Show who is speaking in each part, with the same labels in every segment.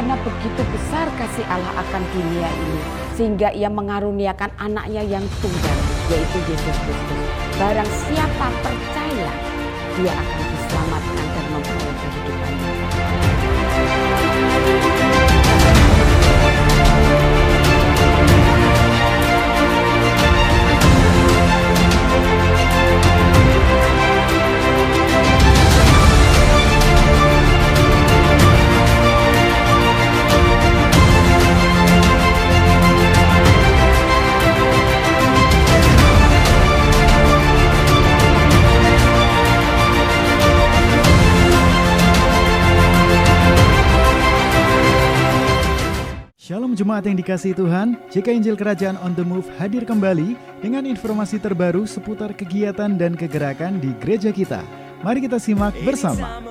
Speaker 1: Karena begitu besar kasih Allah akan dunia ini, sehingga ia mengaruniakan anaknya yang tunggal, yaitu Yesus Kristus. Barang siapa percaya, dia akan diselamatkan dan memperoleh kehidupan yang kekal.
Speaker 2: Shalom Jemaat yang dikasihi Tuhan, JK Injil Kerajaan on the Move hadir kembali dengan informasi terbaru seputar kegiatan dan kegerakan di gereja kita. Mari kita simak bersama.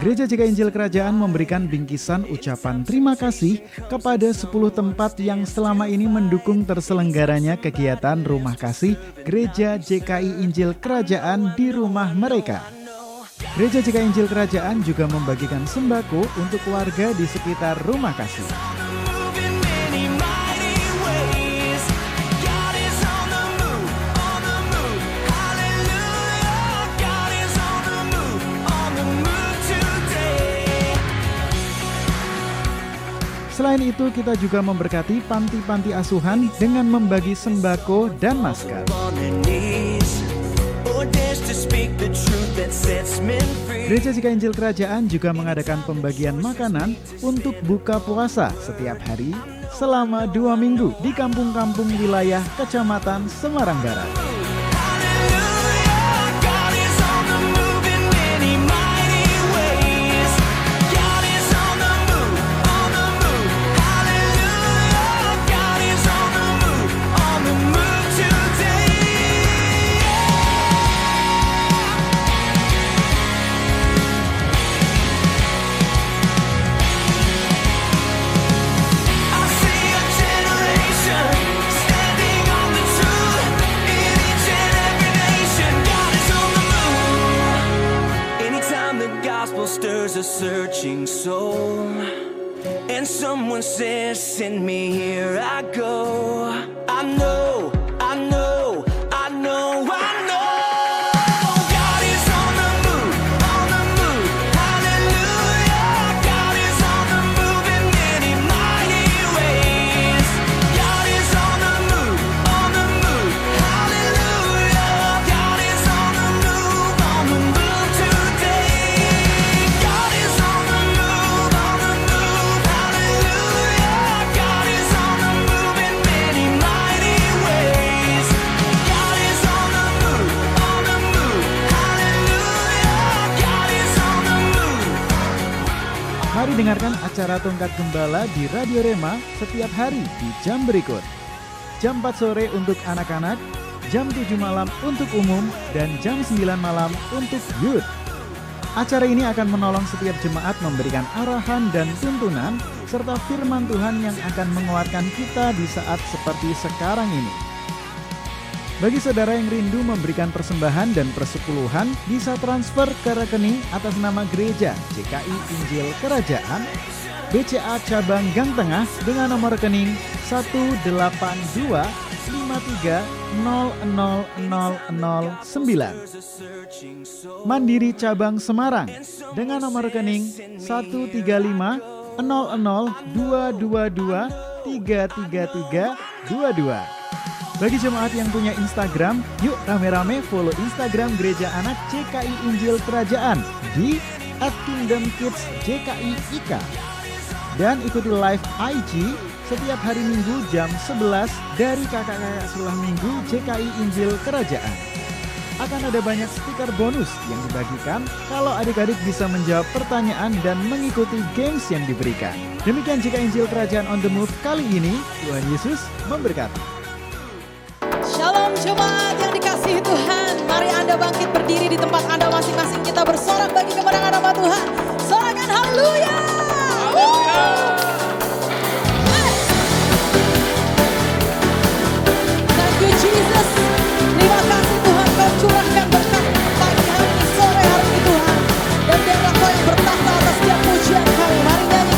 Speaker 2: Gereja JK Injil Kerajaan memberikan bingkisan ucapan terima kasih kepada 10 tempat yang selama ini mendukung terselenggaranya kegiatan rumah kasih Gereja JKI Injil Kerajaan di rumah mereka. Gereja JKI Injil Kerajaan juga membagikan sembako untuk warga di sekitar rumah kasih. Selain itu, kita juga memberkati panti-panti asuhan dengan membagi sembako dan masker. Gereja JKI Injil Kerajaan juga mengadakan pembagian makanan untuk buka puasa setiap hari selama 2 minggu di kampung-kampung wilayah Kecamatan Semarang Barat.
Speaker 3: Stirs a searching soul, and someone says, send me, here I go. I know, I know, I know, I know. God is on the move, hallelujah. God is on the move in many mighty ways. God is on the move, hallelujah. God is on the move today.
Speaker 2: Mari dengarkan acara Tongkat Gembala di Radio Rema setiap hari di jam berikut. Jam 4 sore untuk anak-anak, jam 7 malam untuk umum, dan jam 9 malam untuk youth. Acara ini akan menolong setiap jemaat memberikan arahan dan tuntunan, serta firman Tuhan yang akan menguatkan kita di saat seperti sekarang ini. Bagi saudara yang rindu memberikan persembahan dan persepuluhan, bisa transfer ke rekening atas nama Gereja JKI Injil Kerajaan, BCA Cabang Gang Tengah dengan nomor rekening 18253000009. Mandiri Cabang Semarang dengan nomor rekening 135000222333322. Bagi jemaat yang punya Instagram, yuk rame-rame follow Instagram Gereja Anak JKI Injil Kerajaan di @kingdomkidsjkik. Dan ikuti live IG setiap hari Minggu jam 11 dari kakak-kakak sekolah Minggu JKI Injil Kerajaan. Akan ada banyak stiker bonus yang dibagikan kalau adik-adik bisa menjawab pertanyaan dan mengikuti games yang diberikan. Demikian JKI Injil Kerajaan on the Move kali ini. Tuhan Yesus memberkati.
Speaker 4: Shalom jemaat yang dikasihi Tuhan. Mari Anda bangkit berdiri di tempat Anda masing-masing. Kita bersorak bagi kemenangan nama Tuhan. Sorakan haleluya. Thank you Jesus. Terima kasih Tuhan, Kau curahkan berkat pagi hari, sore hari ini Tuhan. Dan biarlah Kau yang bertahta atas setiap pujian kami. Mari nyanyi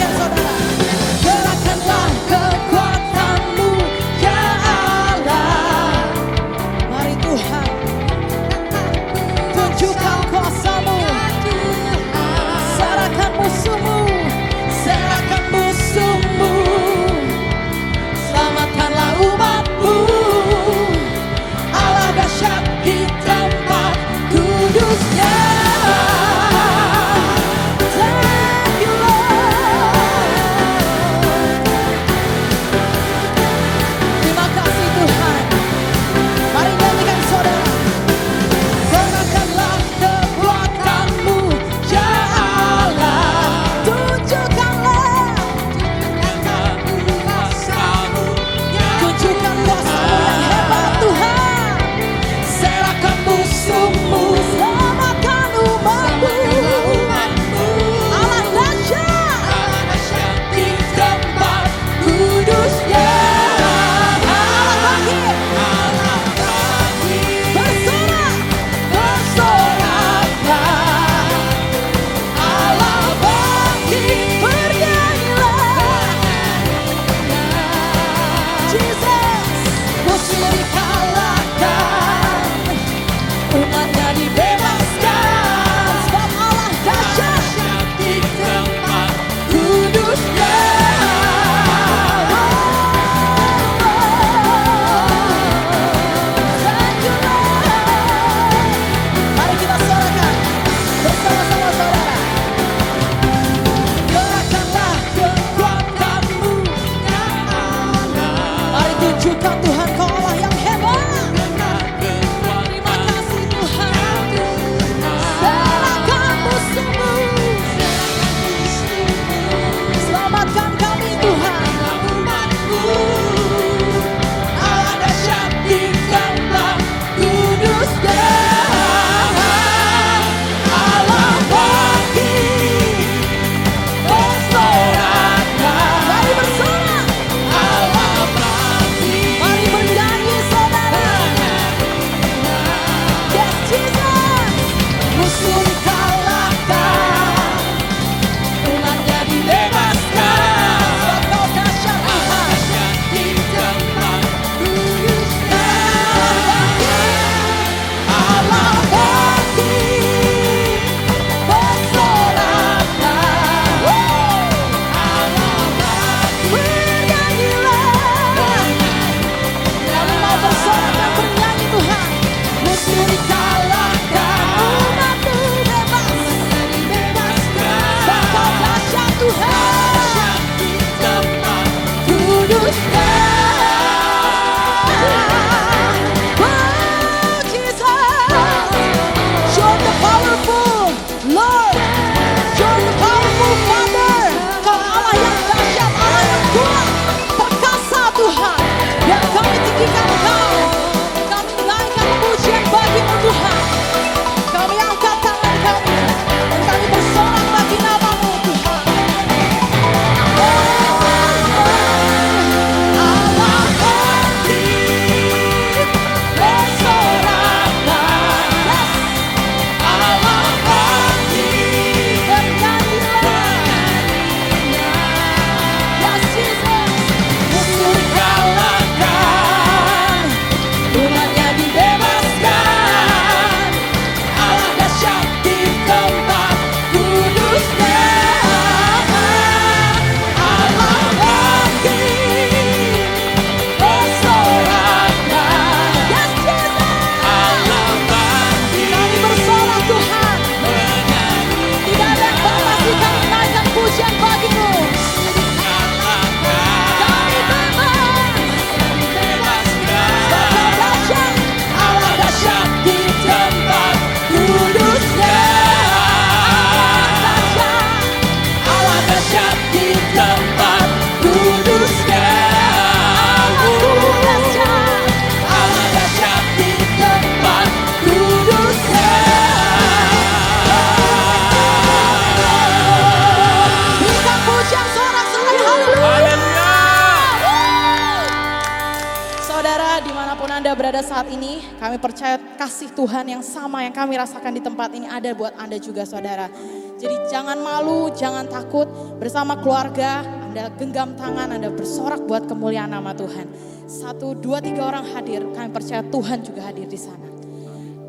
Speaker 4: berada saat ini, kami percaya kasih Tuhan yang sama yang kami rasakan di tempat ini ada buat Anda juga saudara. Jadi jangan malu, jangan takut, bersama keluarga Anda genggam tangan, Anda bersorak buat kemuliaan nama Tuhan. 1, 2, 3 orang hadir, kami percaya Tuhan juga hadir di sana.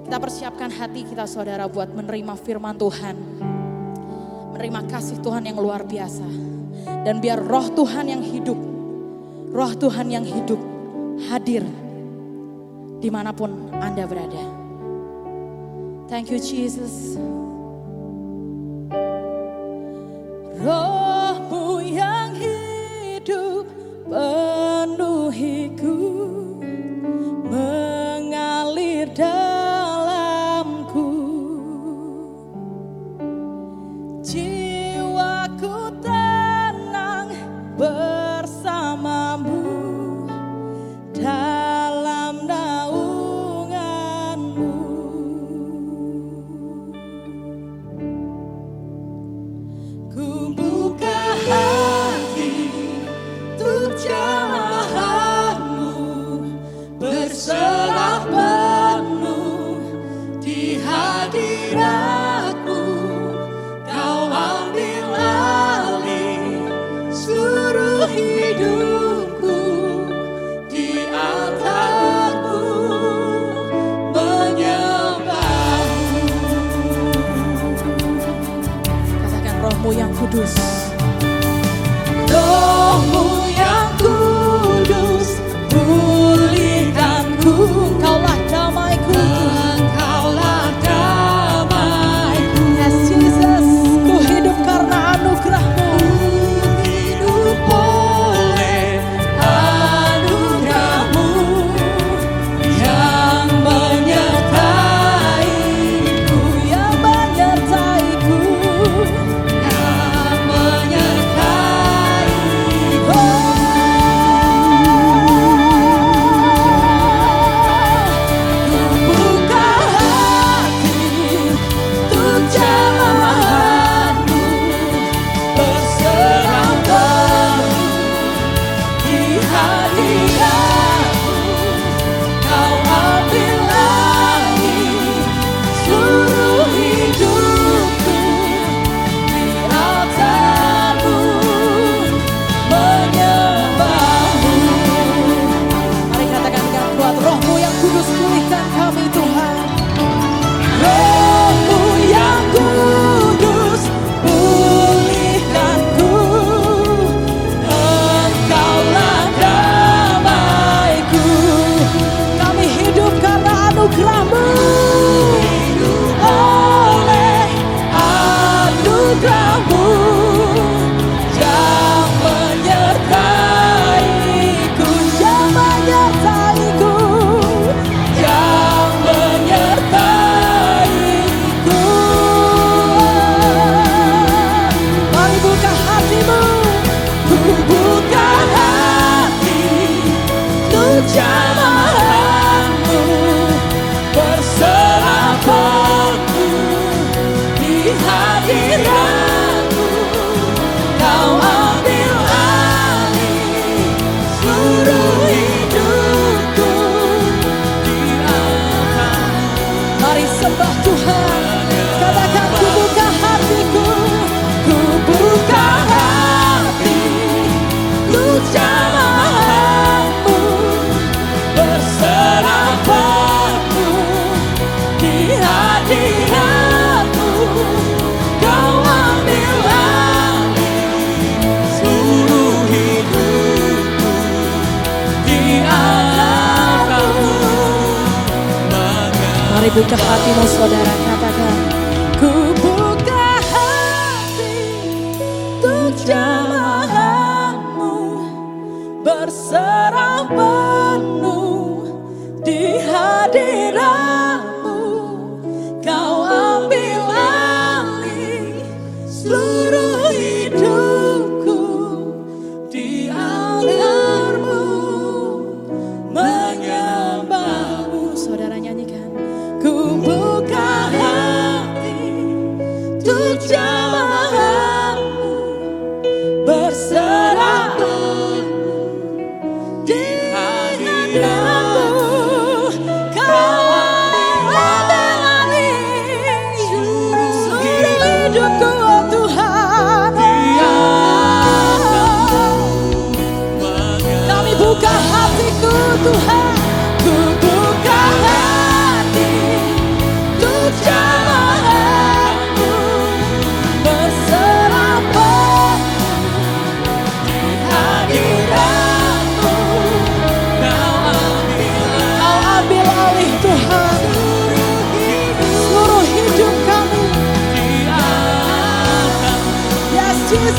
Speaker 4: Kita persiapkan hati kita saudara buat menerima firman Tuhan. Menerima kasih Tuhan yang luar biasa. Dan biar roh Tuhan yang hidup, roh Tuhan yang hidup hadir dimanapun Anda berada. Thank you Jesus. Roh-Mu yang hidup penuhiku, mengalir dalamku. Jiwaku tenang bersamamu dalam naungan-Mu. Ku buka hati untuk jamahan-Mu, berserah penuh di hadirat-Mu. Kau ambil alih seluruh hidupku, di altar-Mu menyembah-Mu. Katakan roh-Mu yang kudus. Roh-Mu yang kudus, pulihkanku. Engkaulah damaiku. Engkaulah damaiku. Yes Jesus, ku hidup karena anugerah-Mu. Hidup oleh anugerah-Mu yang menyertaiku, yang menyertaiku, yang menyertaiku. Ku buka hati untuk jamahan-Mu, berserah penuh di hadirat-Mu. Kau ambil alih seluruh hidupku, di altar-Mu menyembah-Mu. Mari katakan dengan kuat, roh-Mu yang kudus pulihkan kami Tuhan. Roh-Mu yang kudus pulihkanku. Engkaulah damaiku. Kami hidup karena anugerah-Mu. Hidup oleh anugerah-Mu yang menyertaiku, yang menyertaiku, yang menyertaiku. Mari buka hatimu, ku buka hati untuk jamahan-Mu, berserah penuh di hadirat-Mu. Kau ambil alih seluruh hidupku, di altar-Mu. Mari sembah Tuhan. Katakan ku buka hatiku, ku buka hati untuk jamahan-Mu, berserah penuh di hadirat-Mu. Kau ambil alih seluruh hidupku, di altar-Mu. Mari buka hatimu saudara, katakan ku buka hati untuk jamahan-Mu, berserah penuh di hadirat-Mu. Kau ambil alih seluruh hidupku, di altar-Mu menyembah-Mu. Saudara nyanyikan, ku buka hati untuk jamahan-Mu, berserah di hadirat-Mu. hidupku oh Tuhan. Kami buka hatiku Tuhan, ku buka hati untuk jamaah-Mu, berserah di hadirat-Mu. Kau ambil alih Tuhan seluruh hidup kami. Yes Jesus,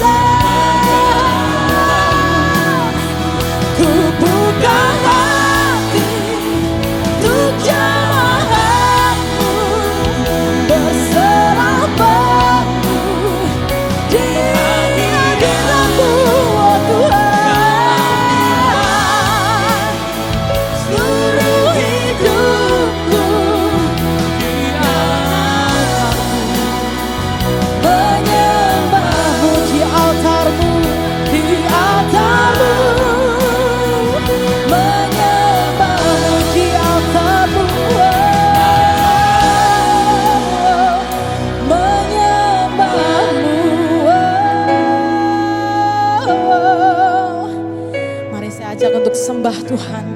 Speaker 4: ku buka hati untuk jamaah-Mu, berserah penuh di hadirat-Mu oh Tuhan. Seluruh hidupku menyembah-Mu di altar-Mu, di altar-Mu, menyembah-Mu di altar-Mu, menyembah-Mu. Mari saya ajak untuk sembah Tuhan.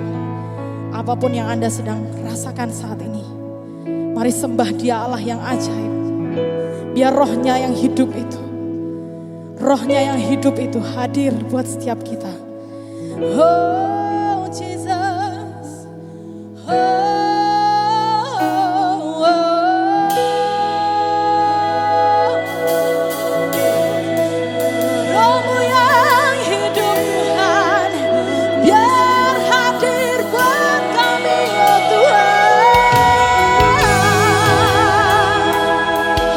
Speaker 4: Apapun yang Anda sedang rasakan saat ini, mari sembah Dia Allah yang ajaib. Biar rohnya yang hidup itu, rohnya yang hidup itu hadir buat setiap kita. Oh Jesus, Rohmu yang hidup Tuhan, biar hadir buat kami oh Tuhan.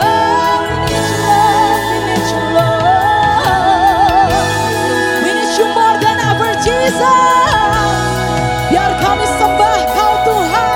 Speaker 4: Oh, we need you Lord, we need you more than ever Jesus. Biar kami sembah Kau Tuhan.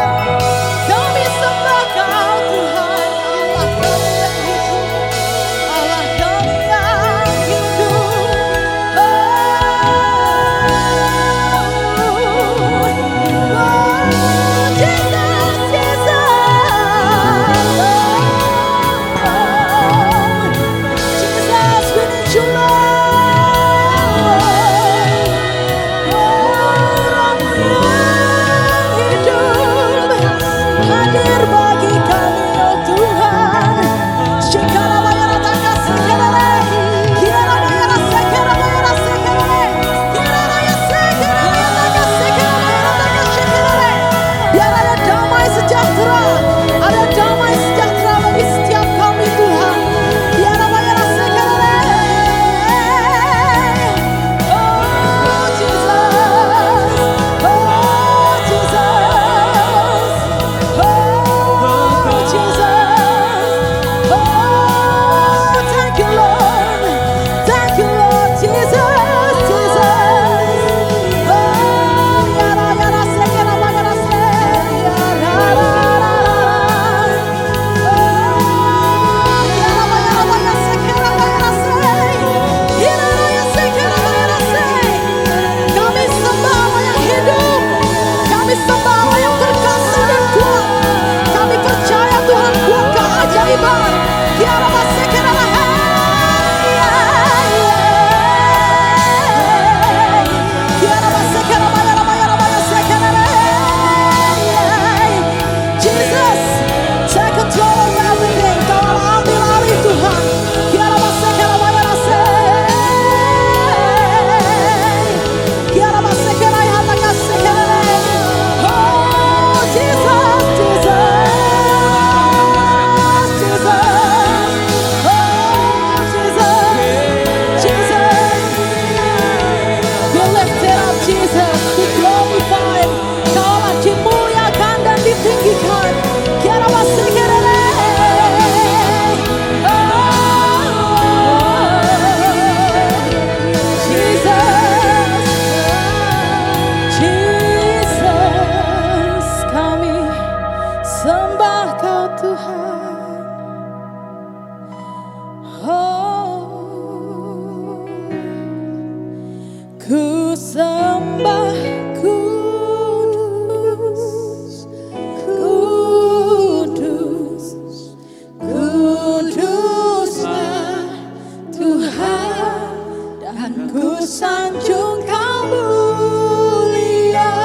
Speaker 4: sanjung Kau mulia,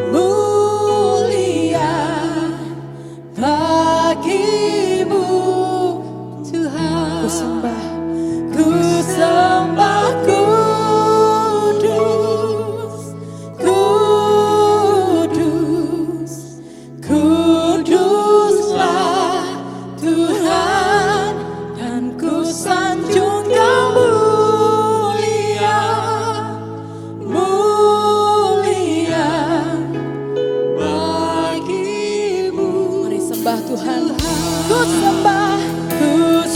Speaker 4: mulia bagimu Tuhan. Ku sembah kudus, kudus, kuduslah Tuhan, dan ku sanjung Kau mulia, mulia bagimu. Mari sembah Tuhan. Ku sembah kudus,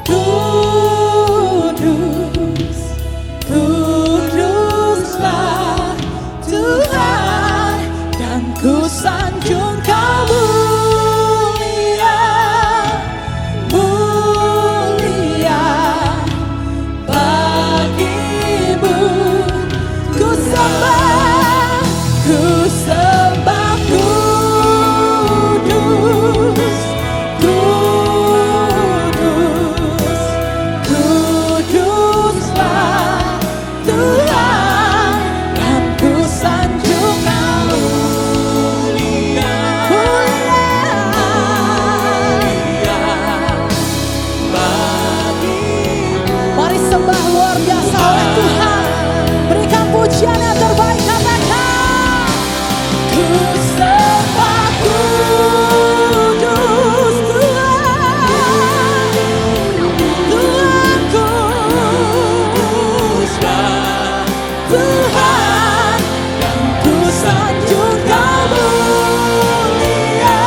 Speaker 4: kudus, kuduslah Tuhan, dan ku sanjung Kau mulia, mulia bagimu. Ku sembah kudus, kudus, kuduslah Tuhan, dan ku sanjung Kau mulia, mulia bagimu. Mari sembah luar biasa oleh Tuhan. Berikan pujian yang terbaik, katakan. Ku sembah kudus Tuhan, Tuhanku. Tuhan, dan ku sanjung Kau mulia,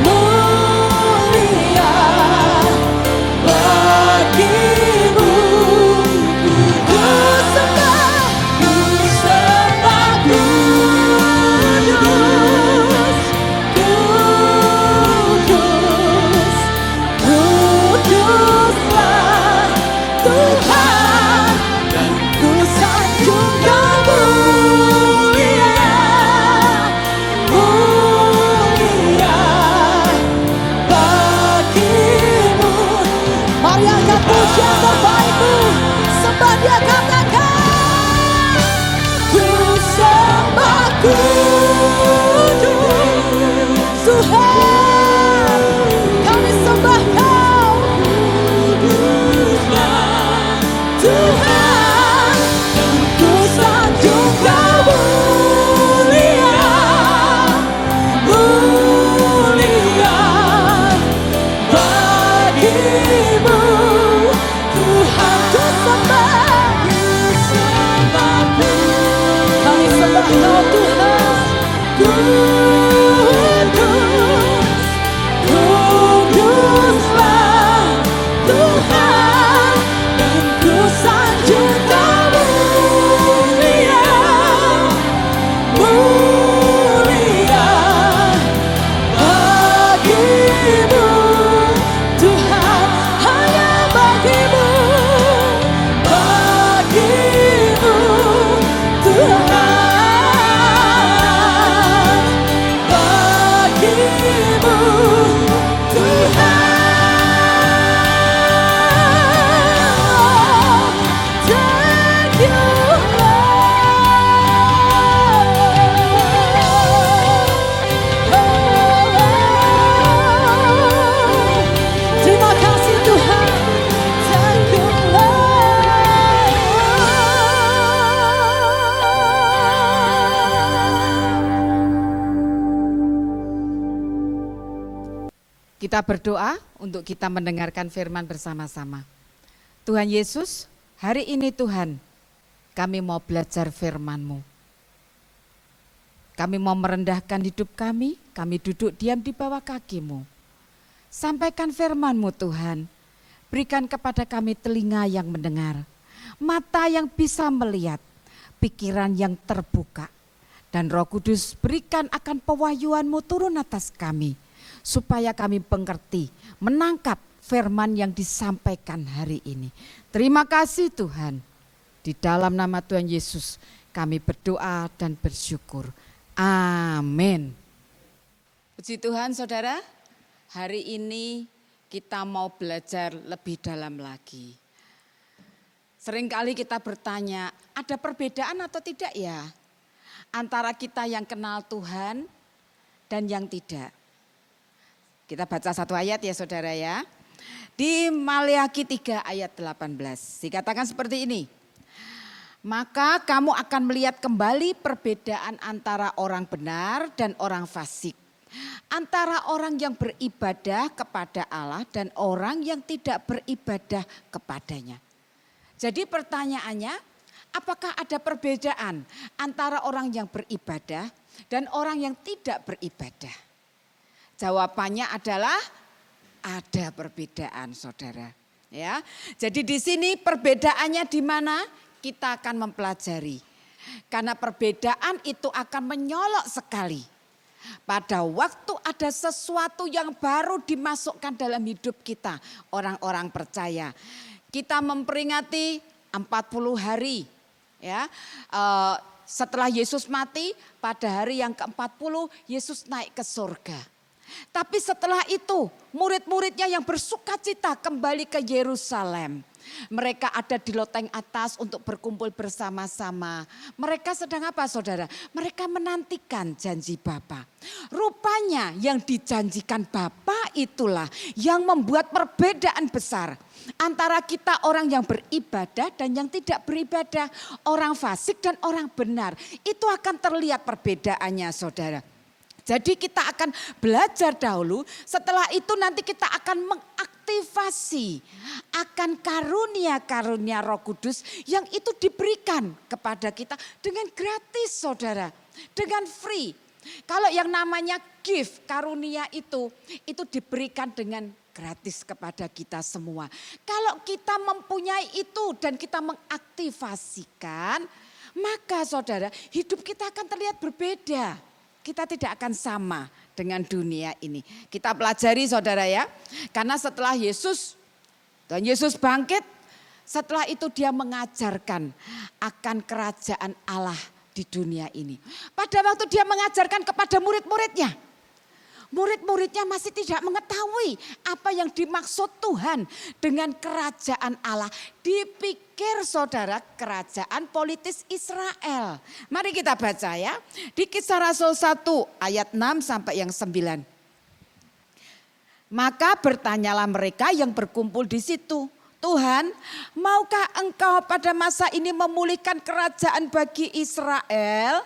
Speaker 4: mulia bagimu. Ku sembah kudus, kudus, kuduslah Tuhan, dan ku sanjung Kau mulia, mulia bagimu. Mari angkat pujian terbaikmu, sembah Dia, katakan. Ku sembah kudus Tuhan, kami sembah Kau, kuduslah Tuhan, dan ku sanjung Kau mulia, mulia bagimu Tuhan. Ku sembah, kami sembah Kau Tuhan. Kudus, kuduslah Tuhan, dan ku sanjung Kau mulia, mulia bagimu Tuhan, hanya bagimu, bagimu Tuhan, bagimu Tuhan. Thank you, Lord. Terima kasih Tuhan. Thank you, Lord.
Speaker 1: Kita berdoa untuk kita mendengarkan firman bersama-sama. Tuhan Yesus, hari ini Tuhan, kami mau belajar firman-Mu. Kami mau merendahkan hidup kami duduk diam di bawah kaki-Mu. Sampaikan firman-Mu Tuhan, berikan kepada kami telinga yang mendengar, mata yang bisa melihat, pikiran yang terbuka. Dan Roh Kudus berikan akan pewahyuan-Mu turun atas kami, supaya kami mengerti, menangkap firman yang disampaikan hari ini. Terima kasih Tuhan. Di dalam nama Tuhan Yesus kami berdoa dan bersyukur. Amin. Puji Tuhan saudara, hari ini kita mau belajar lebih dalam lagi. Seringkali kita bertanya, ada perbedaan atau tidak ya? Antara kita yang kenal Tuhan dan yang tidak. Kita baca satu ayat ya saudara ya. Di Maleakhi 3 ayat 18 dikatakan seperti ini. Maka kamu akan melihat kembali perbedaan antara orang benar dan orang fasik. Antara orang yang beribadah kepada Allah dan orang yang tidak beribadah kepadanya. Jadi pertanyaannya, apakah ada perbedaan antara orang yang beribadah dan orang yang tidak beribadah? Jawabannya adalah ada perbedaan saudara. Ya, jadi di sini perbedaannya di mana? Kita akan mempelajari. Karena perbedaan itu akan menyolok sekali. Pada waktu ada sesuatu yang baru dimasukkan dalam hidup kita, orang-orang percaya. Kita memperingati 40 hari ya. Setelah Yesus mati, pada hari yang ke-40 Yesus naik ke surga. Tapi setelah itu murid-muridnya yang bersukacita kembali ke Yerusalem. Mereka ada di loteng atas untuk berkumpul bersama-sama. Mereka sedang apa saudara? Mereka menantikan janji Bapa. Rupanya yang dijanjikan Bapa itulah yang membuat perbedaan besar. Antara kita orang yang beribadah dan yang tidak beribadah. Orang fasik dan orang benar. Itu akan terlihat perbedaannya saudara. Jadi kita akan belajar dahulu, setelah itu nanti kita akan mengaktifasi akan karunia-karunia Roh Kudus yang itu diberikan kepada kita dengan gratis saudara, dengan free. Kalau yang namanya gift, karunia itu diberikan dengan gratis kepada kita semua. Kalau kita mempunyai itu dan kita mengaktifasikan, maka saudara hidup kita akan terlihat berbeda. Kita tidak akan sama dengan dunia ini. Kita pelajari saudara ya. Karena setelah Yesus bangkit, setelah itu dia mengajarkan akan kerajaan Allah di dunia ini. Pada waktu dia mengajarkan kepada murid-muridnya, murid-muridnya masih tidak mengetahui apa yang dimaksud Tuhan dengan kerajaan Allah. Dipikir saudara kerajaan politis Israel. Mari kita baca ya. Di Kisah Rasul 1 ayat 6 sampai yang 9. Maka bertanyalah mereka yang berkumpul di situ. Tuhan, maukah engkau pada masa ini memulihkan kerajaan bagi Israel?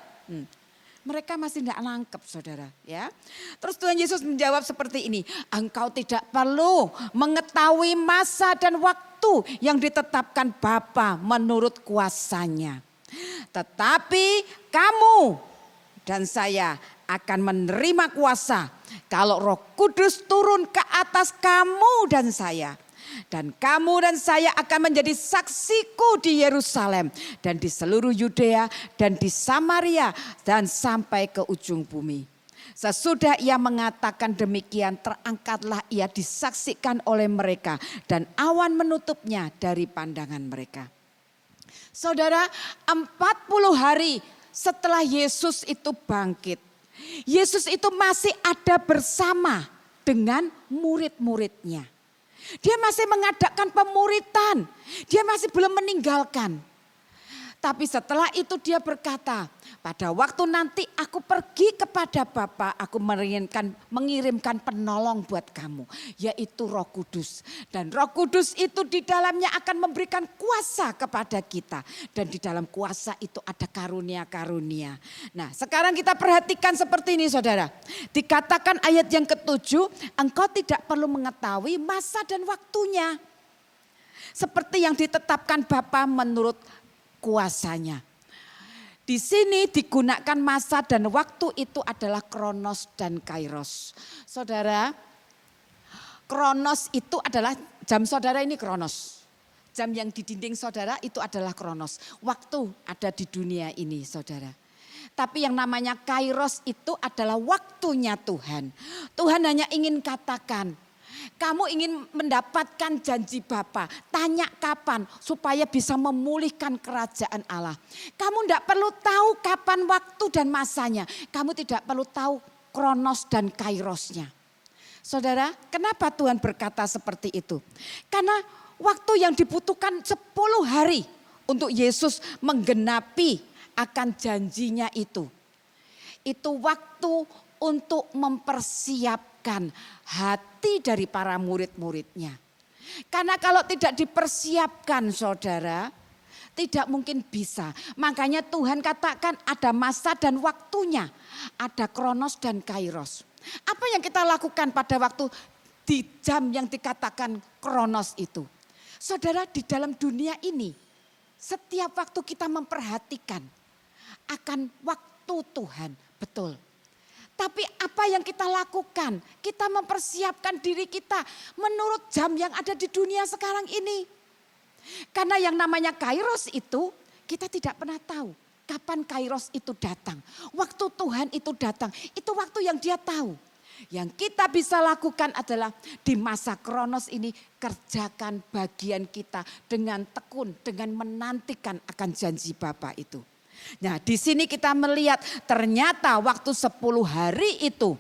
Speaker 1: Mereka masih tidak nangkep saudara ya. Terus Tuhan Yesus menjawab seperti ini. Engkau tidak perlu mengetahui masa dan waktu yang ditetapkan Bapa menurut kuasanya. Tetapi kamu dan saya akan menerima kuasa kalau Roh Kudus turun ke atas kamu dan saya. Dan kamu dan saya akan menjadi saksiku di Yerusalem dan di seluruh Yudea dan di Samaria dan sampai ke ujung bumi. Sesudah ia mengatakan demikian, terangkatlah ia disaksikan oleh mereka dan awan menutupnya dari pandangan mereka. Saudara, 40 hari setelah Yesus itu bangkit, Yesus itu masih ada bersama dengan murid-muridnya. Dia masih mengadakan pemuritan. Dia masih belum meninggalkan. Tapi setelah itu dia berkata, pada waktu nanti aku pergi kepada Bapa, aku mengirimkan penolong buat kamu, yaitu Roh Kudus. Dan Roh Kudus itu di dalamnya akan memberikan kuasa kepada kita. Dan di dalam kuasa itu ada karunia-karunia. Nah sekarang kita perhatikan seperti ini saudara. Dikatakan ayat yang ke-7, engkau tidak perlu mengetahui masa dan waktunya. Seperti yang ditetapkan Bapa menurut kuasanya. Di sini digunakan masa dan waktu itu adalah kronos dan kairos. Saudara, kronos itu adalah jam saudara ini kronos. Jam yang di dinding saudara itu adalah kronos. Waktu ada di dunia ini saudara. Tapi yang namanya kairos itu adalah waktunya Tuhan. Tuhan hanya ingin katakan, kamu ingin mendapatkan janji Bapa, tanya kapan supaya bisa memulihkan kerajaan Allah. Kamu tidak perlu tahu kapan waktu dan masanya. Kamu tidak perlu tahu kronos dan kairosnya. Saudara, kenapa Tuhan berkata seperti itu? Karena waktu yang dibutuhkan 10 hari untuk Yesus menggenapi akan janjinya itu. Itu waktu untuk mempersiapkan hati dari para murid-muridnya. Karena kalau tidak dipersiapkan saudara, tidak mungkin bisa. Makanya Tuhan katakan ada masa dan waktunya. Ada kronos dan kairos. Apa yang kita lakukan pada waktu di jam yang dikatakan kronos itu? Saudara, di dalam dunia ini setiap waktu kita memperhatikan akan waktu Tuhan. Betul. Tapi apa yang kita lakukan? Kita mempersiapkan diri kita menurut jam yang ada di dunia sekarang ini. Karena yang namanya kairos itu kita tidak pernah tahu kapan kairos itu datang. Waktu Tuhan itu datang, itu waktu yang Dia tahu. Yang kita bisa lakukan adalah di masa kronos ini kerjakan bagian kita dengan tekun, dengan menantikan akan janji Bapa itu. Nah, di sini kita melihat ternyata waktu 10 hari itu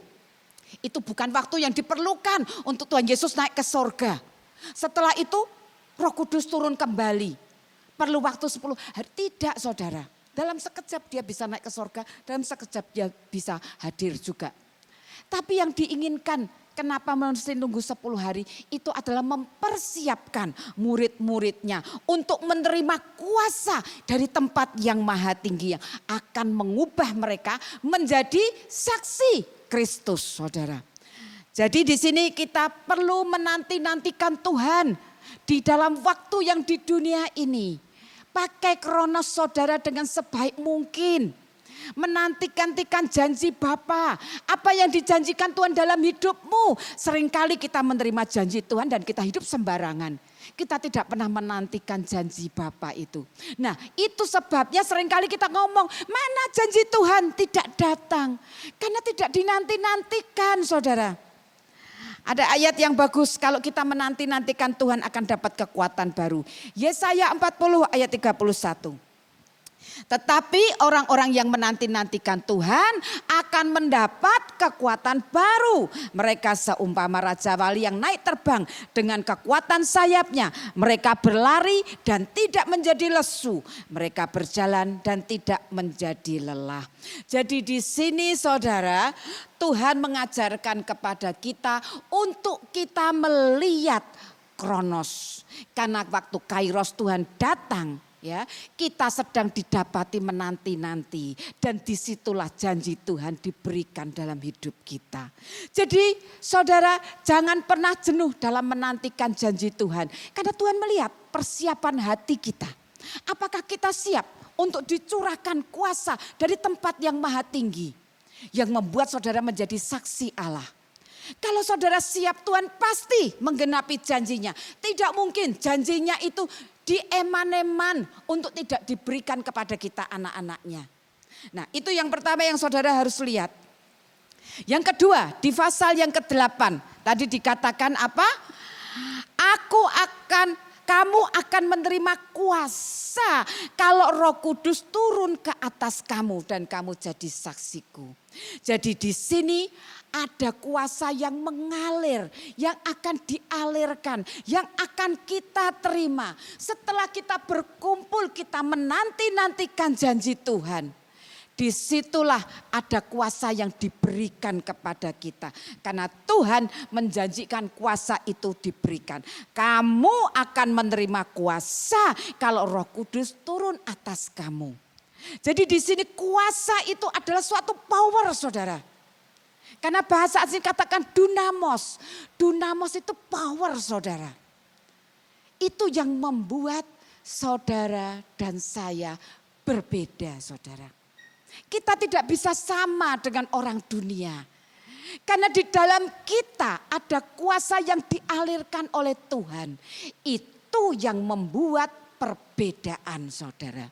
Speaker 1: bukan waktu yang diperlukan untuk Tuhan Yesus naik ke sorga. Setelah itu Roh Kudus turun kembali. Perlu waktu 10 hari. Tidak saudara. Dalam sekejap dia bisa naik ke sorga. Dalam sekejap dia bisa hadir juga. Tapi yang diinginkan kenapa mesti nunggu 10 hari. Itu adalah mempersiapkan murid-muridnya. Untuk menerima kuasa dari tempat yang maha tinggi. Yang akan mengubah mereka menjadi saksi Kristus saudara. Jadi di sini kita perlu menanti-nantikan Tuhan di dalam waktu yang di dunia ini. Pakai kronos saudara dengan sebaik mungkin. Menantikan janji Bapa. Apa yang dijanjikan Tuhan dalam hidupmu. Seringkali kita menerima janji Tuhan dan kita hidup sembarangan. Kita tidak pernah menantikan janji Bapa itu. Nah itu sebabnya seringkali kita ngomong, mana janji Tuhan tidak datang. Karena tidak dinanti-nantikan saudara. Ada ayat yang bagus, kalau kita menanti-nantikan Tuhan akan dapat kekuatan baru. Yesaya 40 ayat 31. Tetapi orang-orang yang menanti-nantikan Tuhan akan mendapat kekuatan baru. Mereka seumpama Raja Wali yang naik terbang dengan kekuatan sayapnya. Mereka berlari dan tidak menjadi lesu. Mereka berjalan dan tidak menjadi lelah. Jadi di sini saudara, Tuhan mengajarkan kepada kita untuk kita melihat kronos. Karena waktu kairos Tuhan datang, ya, kita sedang didapati menanti-nanti dan disitulah janji Tuhan diberikan dalam hidup kita. Jadi saudara jangan pernah jenuh dalam menantikan janji Tuhan. Karena Tuhan melihat persiapan hati kita. Apakah kita siap untuk dicurahkan kuasa dari tempat yang maha tinggi. Yang membuat saudara menjadi saksi Allah. Kalau saudara siap Tuhan pasti menggenapi janjinya. Tidak mungkin janjinya itu dieman-eman untuk tidak diberikan kepada kita anak-anaknya. Nah itu yang pertama yang saudara harus lihat. Yang kedua di pasal yang ke-8 tadi dikatakan apa? Kamu akan menerima kuasa kalau Roh Kudus turun ke atas kamu dan kamu jadi saksiku. Jadi di sini ada kuasa yang mengalir, yang akan dialirkan, yang akan kita terima. Setelah kita berkumpul, kita menanti-nantikan janji Tuhan. Disitulah ada kuasa yang diberikan kepada kita. Karena Tuhan menjanjikan kuasa itu diberikan. Kamu akan menerima kuasa kalau Roh Kudus turun atas kamu. Jadi di sini kuasa itu adalah suatu power saudara. Karena bahasa asing katakan dunamos. Dunamos itu power saudara. Itu yang membuat saudara dan saya berbeda saudara. Kita tidak bisa sama dengan orang dunia. Karena di dalam kita ada kuasa yang dialirkan oleh Tuhan. Itu yang membuat perbedaan saudara.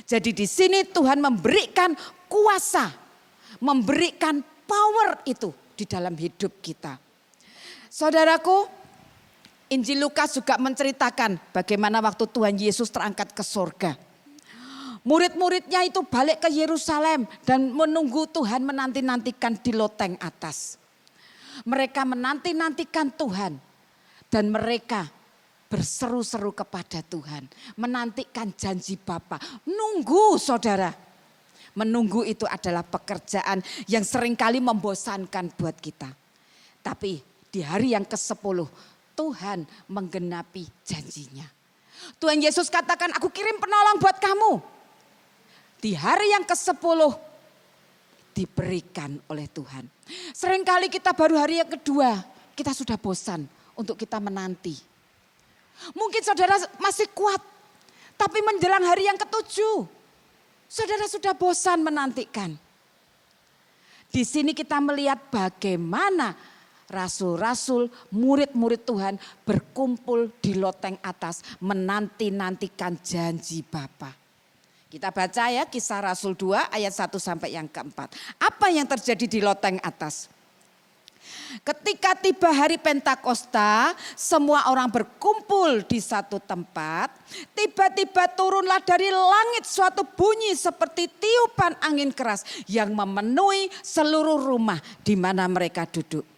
Speaker 1: Jadi di sini Tuhan memberikan kuasa. Memberikan power itu di dalam hidup kita. Saudaraku, Injil Lukas juga menceritakan bagaimana waktu Tuhan Yesus terangkat ke surga. Murid-muridnya itu balik ke Yerusalem dan menunggu Tuhan menanti-nantikan di loteng atas. Mereka menanti-nantikan Tuhan dan mereka berseru-seru kepada Tuhan. Menantikan janji Bapa. Nunggu saudara. Menunggu itu adalah pekerjaan yang seringkali membosankan buat kita. Tapi di hari yang ke-10 Tuhan menggenapi janjinya. Tuhan Yesus katakan, aku kirim penolong buat kamu. Di hari yang ke-10 diberikan oleh Tuhan. Seringkali kita baru hari yang kedua, kita sudah bosan untuk kita menanti. Mungkin saudara masih kuat, tapi menjelang hari yang ke-7, saudara sudah bosan menantikan. Di sini kita melihat bagaimana rasul-rasul, murid-murid Tuhan berkumpul di loteng atas menanti-nantikan janji Bapa. Kita baca ya Kisah Rasul 2 ayat 1 sampai yang ke-4. Apa yang terjadi di loteng atas? Ketika tiba hari Pentakosta, semua orang berkumpul di satu tempat. Tiba-tiba turunlah dari langit suatu bunyi seperti tiupan angin keras yang memenuhi seluruh rumah di mana mereka duduk.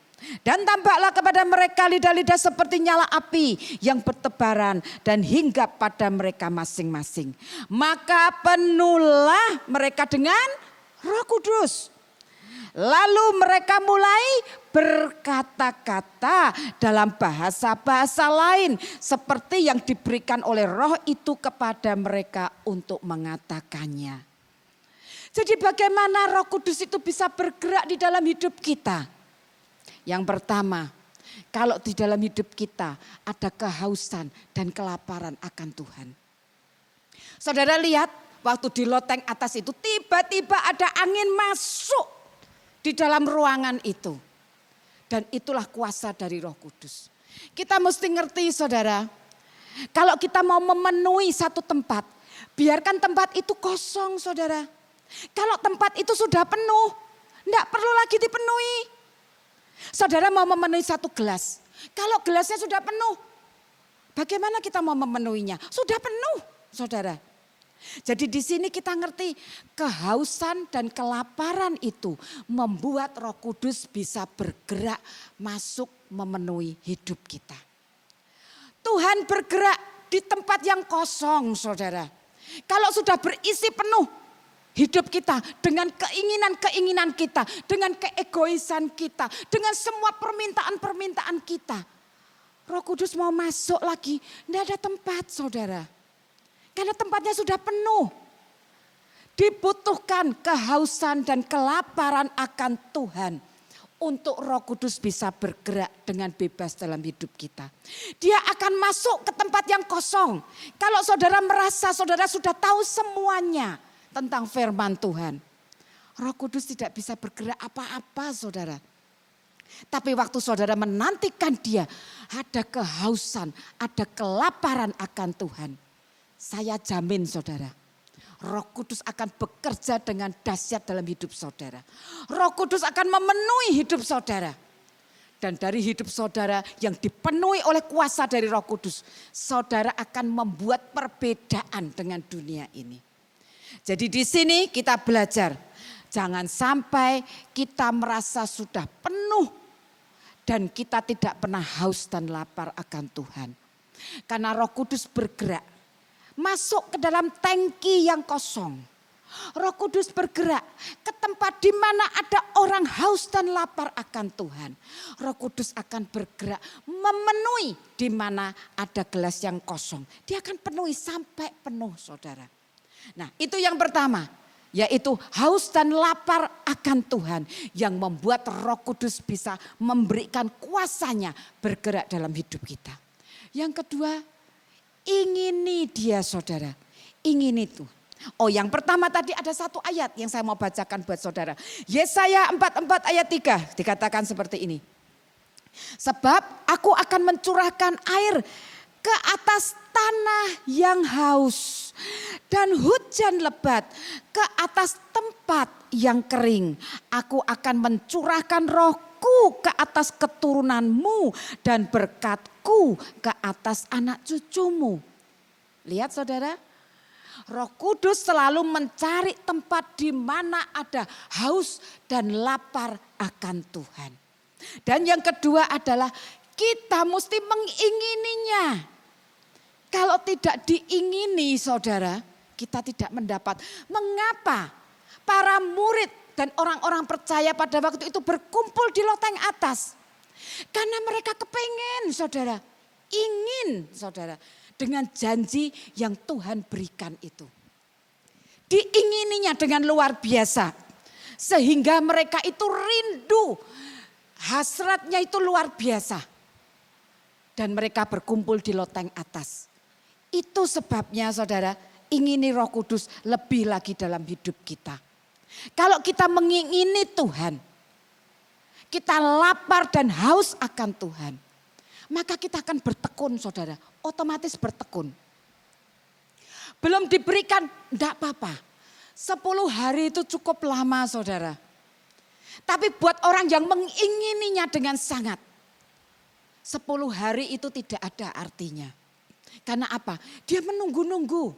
Speaker 1: Dan tampaklah kepada mereka lidah-lidah seperti nyala api yang bertebaran dan hinggap pada mereka masing-masing. Maka penuhlah mereka dengan Roh Kudus. Lalu mereka mulai berkata-kata dalam bahasa-bahasa lain seperti yang diberikan oleh Roh itu kepada mereka untuk mengatakannya. Jadi bagaimana Roh Kudus itu bisa bergerak di dalam hidup kita? Yang pertama, kalau di dalam hidup kita ada kehausan dan kelaparan akan Tuhan. Saudara lihat waktu di loteng atas itu tiba-tiba ada angin masuk di dalam ruangan itu. Dan itulah kuasa dari Roh Kudus. Kita mesti ngerti saudara, kalau kita mau memenuhi satu tempat, biarkan tempat itu kosong saudara. Kalau tempat itu sudah penuh, enggak perlu lagi dipenuhi. Saudara mau memenuhi satu gelas. Kalau gelasnya sudah penuh, bagaimana kita mau memenuhinya? Sudah penuh, saudara. Jadi di sini kita ngerti kehausan dan kelaparan itu membuat Roh Kudus bisa bergerak masuk memenuhi hidup kita. Tuhan bergerak di tempat yang kosong, saudara. Kalau sudah berisi penuh hidup kita dengan keinginan-keinginan kita, dengan keegoisan kita, dengan semua permintaan-permintaan kita. Roh Kudus mau masuk lagi, tidak ada tempat saudara. Karena tempatnya sudah penuh. Dibutuhkan kehausan dan kelaparan akan Tuhan. Untuk Roh Kudus bisa bergerak dengan bebas dalam hidup kita. Dia akan masuk ke tempat yang kosong. Kalau saudara merasa saudara sudah tahu semuanya tentang firman Tuhan. Roh Kudus tidak bisa bergerak apa-apa saudara. Tapi waktu saudara menantikan dia, ada kehausan, ada kelaparan akan Tuhan. Saya jamin saudara, Roh Kudus akan bekerja dengan dahsyat dalam hidup saudara. Roh Kudus akan memenuhi hidup saudara. Dan dari hidup saudara yang dipenuhi oleh kuasa dari Roh Kudus, saudara akan membuat perbedaan dengan dunia ini. Jadi di sini kita belajar, jangan sampai kita merasa sudah penuh dan kita tidak pernah haus dan lapar akan Tuhan. Karena Roh Kudus bergerak masuk ke dalam tangki yang kosong. Roh Kudus bergerak ke tempat di mana ada orang haus dan lapar akan Tuhan. Roh Kudus akan bergerak memenuhi di mana ada gelas yang kosong. Dia akan penuhi sampai penuh saudara. Nah itu yang pertama, yaitu haus dan lapar akan Tuhan yang membuat Roh Kudus bisa memberikan kuasanya bergerak dalam hidup kita. Yang kedua, ingini dia saudara, ingin itu. Oh yang pertama tadi ada satu ayat yang saya mau bacakan buat saudara. Yesaya 44 ayat 3 dikatakan seperti ini. Sebab aku akan mencurahkan air ke atas tanah yang haus dan hujan lebat ke atas tempat yang kering. Aku akan mencurahkan rohku ke atas keturunanmu dan berkatku ke atas anak cucumu. Lihat saudara, Roh Kudus selalu mencari tempat di mana ada haus dan lapar akan Tuhan. Dan yang kedua adalah kita mesti mengingininya. Kalau tidak diingini saudara, kita tidak mendapat. Mengapa para murid dan orang-orang percaya pada waktu itu berkumpul di loteng atas? Karena mereka kepengen saudara, ingin saudara dengan janji yang Tuhan berikan itu. Diingininya dengan luar biasa. Sehingga mereka itu rindu. Hasratnya itu luar biasa. Dan mereka berkumpul di loteng atas. Itu sebabnya saudara, ingini Roh Kudus lebih lagi dalam hidup kita. Kalau kita mengingini Tuhan, kita lapar dan haus akan Tuhan, maka kita akan bertekun saudara, otomatis bertekun. Belum diberikan, enggak apa-apa. 10 hari itu cukup lama saudara. Tapi buat orang yang mengingininya dengan sangat, 10 hari itu tidak ada artinya. Karena apa? Dia menunggu-nunggu.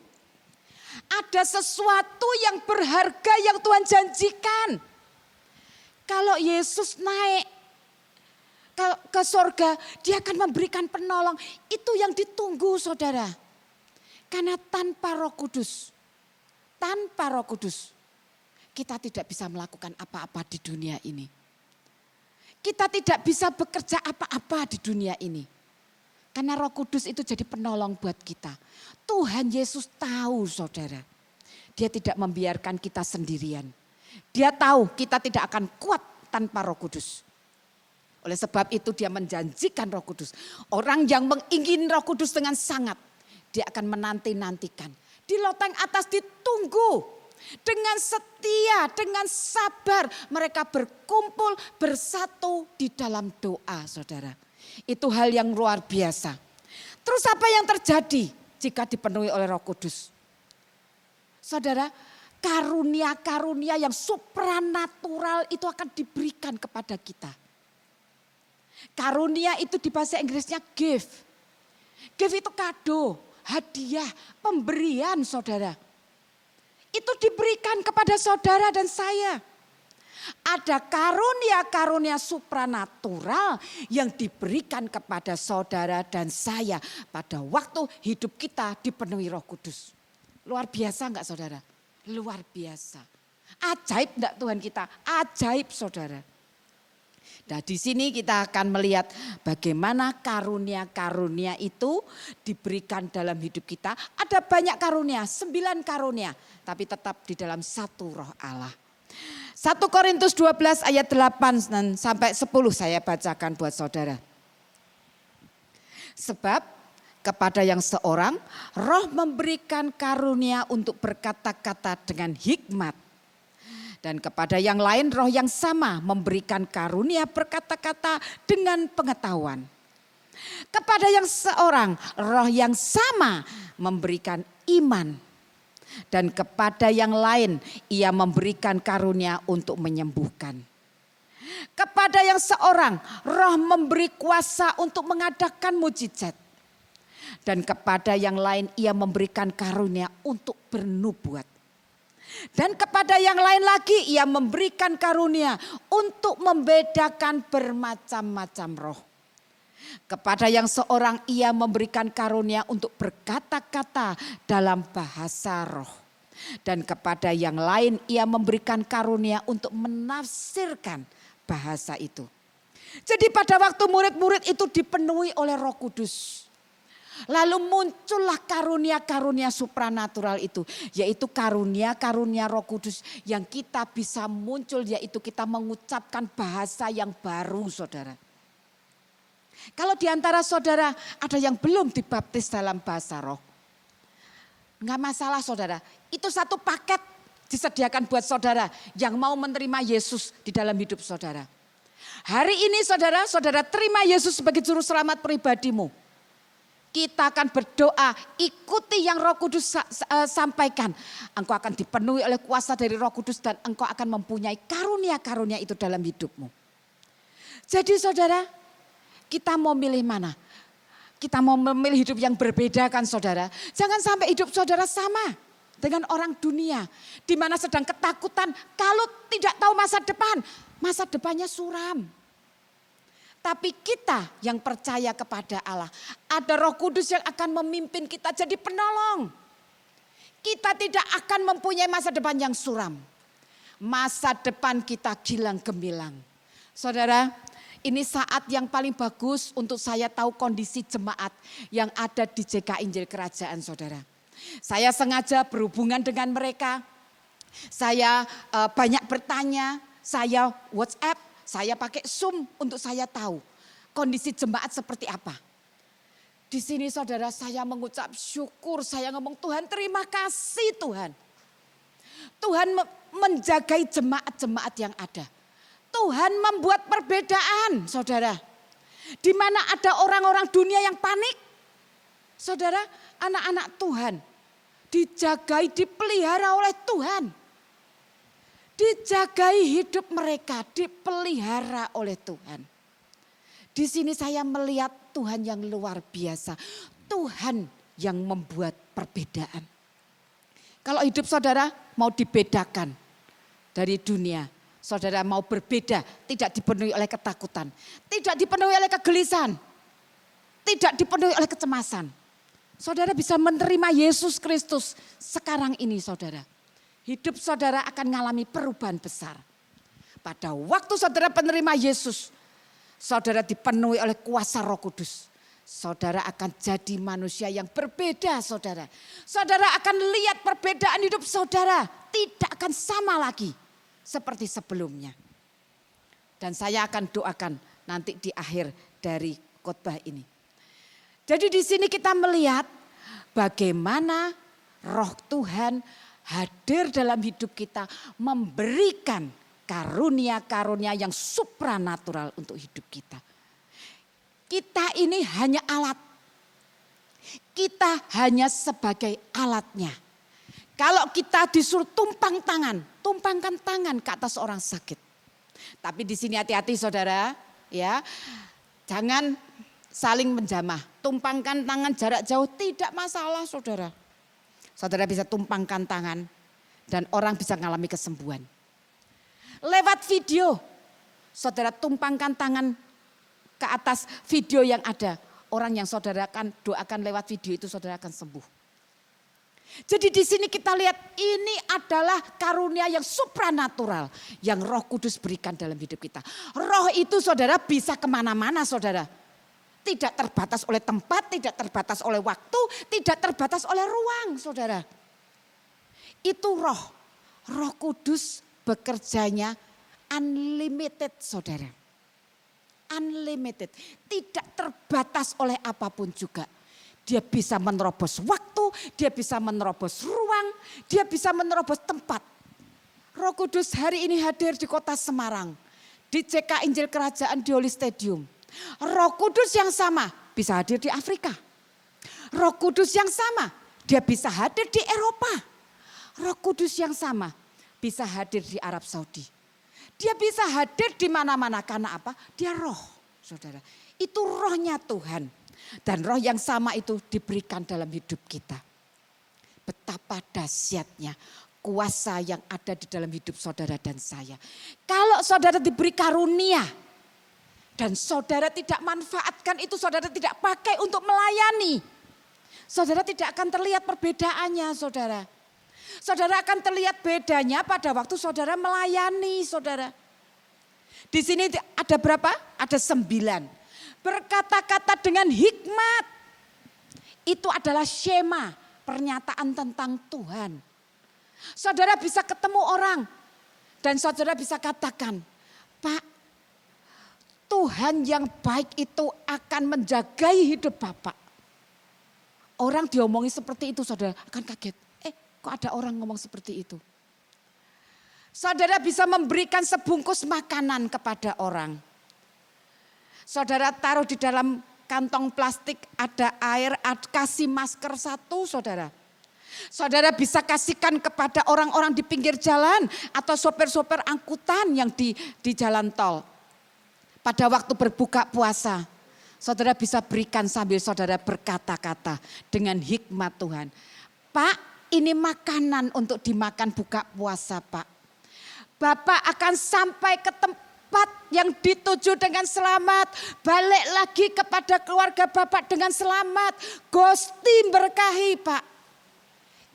Speaker 1: Ada sesuatu yang berharga yang Tuhan janjikan. Kalau Yesus naik ke surga, dia akan memberikan penolong. Itu yang ditunggu saudara. Karena tanpa Roh Kudus, kita tidak bisa melakukan apa-apa di dunia ini. Kita tidak bisa bekerja apa-apa di dunia ini. Karena Roh Kudus itu jadi penolong buat kita. Tuhan Yesus tahu saudara. Dia tidak membiarkan kita sendirian. Dia tahu kita tidak akan kuat tanpa Roh Kudus. Oleh sebab itu dia menjanjikan Roh Kudus. Orang yang mengingin Roh Kudus dengan sangat, dia akan menanti-nantikan. Di loteng atas ditunggu. Dengan setia, dengan sabar mereka berkumpul bersatu di dalam doa saudara. Itu hal yang luar biasa. Terus apa yang terjadi jika dipenuhi oleh Roh Kudus? Saudara, karunia-karunia yang supranatural itu akan diberikan kepada kita. Karunia itu di bahasa Inggrisnya gift. Gift itu kado, hadiah, pemberian saudara. Itu diberikan kepada saudara dan saya. Ada karunia-karunia supranatural yang diberikan kepada saudara dan saya pada waktu hidup kita dipenuhi Roh Kudus. Luar biasa enggak saudara? Luar biasa. Ajaib enggak Tuhan kita? Ajaib saudara. Nah di sini kita akan melihat bagaimana karunia-karunia itu diberikan dalam hidup kita. Ada banyak karunia, 9 karunia. Tapi tetap di dalam satu Roh Allah. 1 Korintus 12 ayat 8 dan sampai 10 saya bacakan buat saudara. Sebab kepada yang seorang Roh memberikan karunia untuk berkata-kata dengan hikmat. Dan kepada yang lain Roh yang sama memberikan karunia berkata-kata dengan pengetahuan. Kepada yang seorang Roh yang sama memberikan iman. Dan kepada yang lain ia memberikan karunia untuk menyembuhkan. Kepada yang seorang Roh memberi kuasa untuk mengadakan mujizat. Dan kepada yang lain ia memberikan karunia untuk bernubuat. Dan kepada yang lain lagi ia memberikan karunia untuk membedakan bermacam-macam roh. Kepada yang seorang ia memberikan karunia untuk berkata-kata dalam bahasa roh. Dan kepada yang lain ia memberikan karunia untuk menafsirkan bahasa itu. Jadi pada waktu murid-murid itu dipenuhi oleh Roh Kudus. Lalu muncullah karunia-karunia supranatural itu. Yaitu karunia-karunia Roh Kudus yang kita bisa muncul. Yaitu kita mengucapkan bahasa yang baru saudara. Kalau di antara saudara ada yang belum dibaptis dalam bahasa roh. Enggak masalah saudara. Itu satu paket disediakan buat saudara yang mau menerima Yesus di dalam hidup saudara. Hari ini saudara terima Yesus sebagai juru selamat pribadimu. Kita akan berdoa, ikuti yang Roh Kudus sampaikan. Engkau akan dipenuhi oleh kuasa dari Roh Kudus dan engkau akan mempunyai karunia-karunia itu dalam hidupmu. Jadi saudara, kita mau milih mana? Kita mau memilih hidup yang berbeda kan saudara. Jangan sampai hidup saudara sama dengan orang dunia. Di mana sedang ketakutan kalau tidak tahu masa depan. Masa depannya suram. Tapi kita yang percaya kepada Allah, ada Roh Kudus yang akan memimpin kita jadi penolong. Kita tidak akan mempunyai masa depan yang suram. Masa depan kita gilang gemilang. Saudara, ini saat yang paling bagus untuk saya tahu kondisi jemaat yang ada di JK Injil Kerajaan, saudara. Saya sengaja berhubungan dengan mereka. Saya banyak bertanya, saya WhatsApp, saya pakai Zoom untuk saya tahu kondisi jemaat seperti apa. Di sini saudara saya mengucap syukur, saya ngomong Tuhan terima kasih Tuhan. Tuhan menjagai jemaat-jemaat yang ada. Tuhan membuat perbedaan saudara. Di mana ada orang-orang dunia yang panik. Saudara, anak-anak Tuhan dijagai, dipelihara oleh Tuhan. Dijagai hidup mereka, dipelihara oleh Tuhan. Di sini saya melihat Tuhan yang luar biasa. Tuhan yang membuat perbedaan. Kalau hidup saudara mau dibedakan dari dunia, saudara mau berbeda, tidak dipenuhi oleh ketakutan, tidak dipenuhi oleh kegelisahan, tidak dipenuhi oleh kecemasan. Saudara bisa menerima Yesus Kristus sekarang ini saudara. Hidup saudara akan mengalami perubahan besar. Pada waktu saudara penerima Yesus, saudara dipenuhi oleh kuasa Roh Kudus. Saudara akan jadi manusia yang berbeda saudara. Saudara akan lihat perbedaan hidup saudara. Tidak akan sama lagi seperti sebelumnya. Dan saya akan doakan nanti di akhir dari khotbah ini. Jadi di sini kita melihat bagaimana Roh Tuhan hadir dalam hidup kita, memberikan karunia-karunia yang supranatural untuk hidup kita. Kita ini hanya alat. Kita hanya sebagai alatnya. Kalau kita disuruh tumpangkan tangan ke atas orang sakit. Tapi di sini hati-hati saudara, ya. Jangan saling menjamah. Tumpangkan tangan jarak jauh tidak masalah saudara. Saudara bisa tumpangkan tangan dan orang bisa mengalami kesembuhan. Lewat video, saudara tumpangkan tangan ke atas video yang ada. Orang yang saudara akan doakan lewat video itu saudara akan sembuh. Jadi di sini kita lihat ini adalah karunia yang supranatural yang Roh Kudus berikan dalam hidup kita. Roh itu saudara bisa kemana-mana saudara. Tidak terbatas oleh tempat, tidak terbatas oleh waktu, tidak terbatas oleh ruang saudara. Itu roh. Roh Kudus bekerjanya unlimited saudara. Unlimited. Tidak terbatas oleh apapun juga. Dia bisa menerobos waktu, dia bisa menerobos ruang, dia bisa menerobos tempat. Roh Kudus hari ini hadir di kota Semarang. Di JK Injil Kerajaan di Holy Stadium. Roh Kudus yang sama bisa hadir di Afrika. Roh Kudus yang sama dia bisa hadir di Eropa. Roh Kudus yang sama bisa hadir di Arab Saudi. Dia bisa hadir di mana-mana karena apa? Dia roh, saudara. Itu rohnya Tuhan. Dan roh yang sama itu diberikan dalam hidup kita. Betapa dahsyatnya kuasa yang ada di dalam hidup saudara dan saya. Kalau saudara diberi karunia dan saudara tidak manfaatkan itu, saudara tidak pakai untuk melayani. Saudara tidak akan terlihat perbedaannya saudara. Saudara akan terlihat bedanya pada waktu saudara melayani saudara. Di sini ada berapa? Ada 9. Berkata-kata dengan hikmat. Itu adalah skema pernyataan tentang Tuhan. Saudara bisa ketemu orang dan saudara bisa katakan, Pak, Tuhan yang baik itu akan menjagai hidup Bapak. Orang diomongi seperti itu saudara akan kaget. Kok ada orang ngomong seperti itu? Saudara bisa memberikan sebungkus makanan kepada orang. Saudara taruh di dalam kantong plastik ada air, kasih masker 1 saudara. Saudara bisa kasihkan kepada orang-orang di pinggir jalan atau sopir-sopir angkutan yang di jalan tol. Pada waktu berbuka puasa, saudara bisa berikan sambil saudara berkata-kata dengan hikmat Tuhan. Pak, ini makanan untuk dimakan buka puasa Pak. Bapak akan sampai ke tempat yang dituju dengan selamat, balik lagi kepada keluarga Bapak dengan selamat. Gusti berkahi Pak.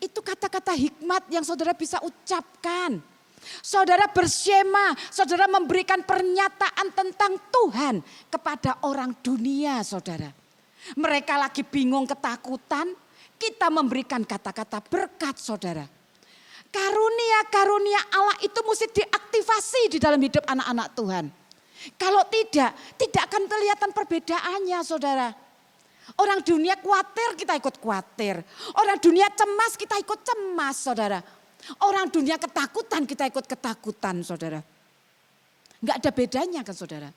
Speaker 1: Itu kata-kata hikmat yang saudara bisa ucapkan. Saudara bersyema, saudara memberikan pernyataan tentang Tuhan kepada orang dunia saudara. Mereka lagi bingung ketakutan, kita memberikan kata-kata berkat saudara. Karunia-karunia Allah itu mesti diaktifasi di dalam hidup anak-anak Tuhan. Kalau tidak akan kelihatan perbedaannya saudara. Orang dunia khawatir, kita ikut khawatir. Orang dunia cemas, kita ikut cemas saudara. Orang dunia ketakutan, kita ikut ketakutan saudara. Enggak ada bedanya kan saudara.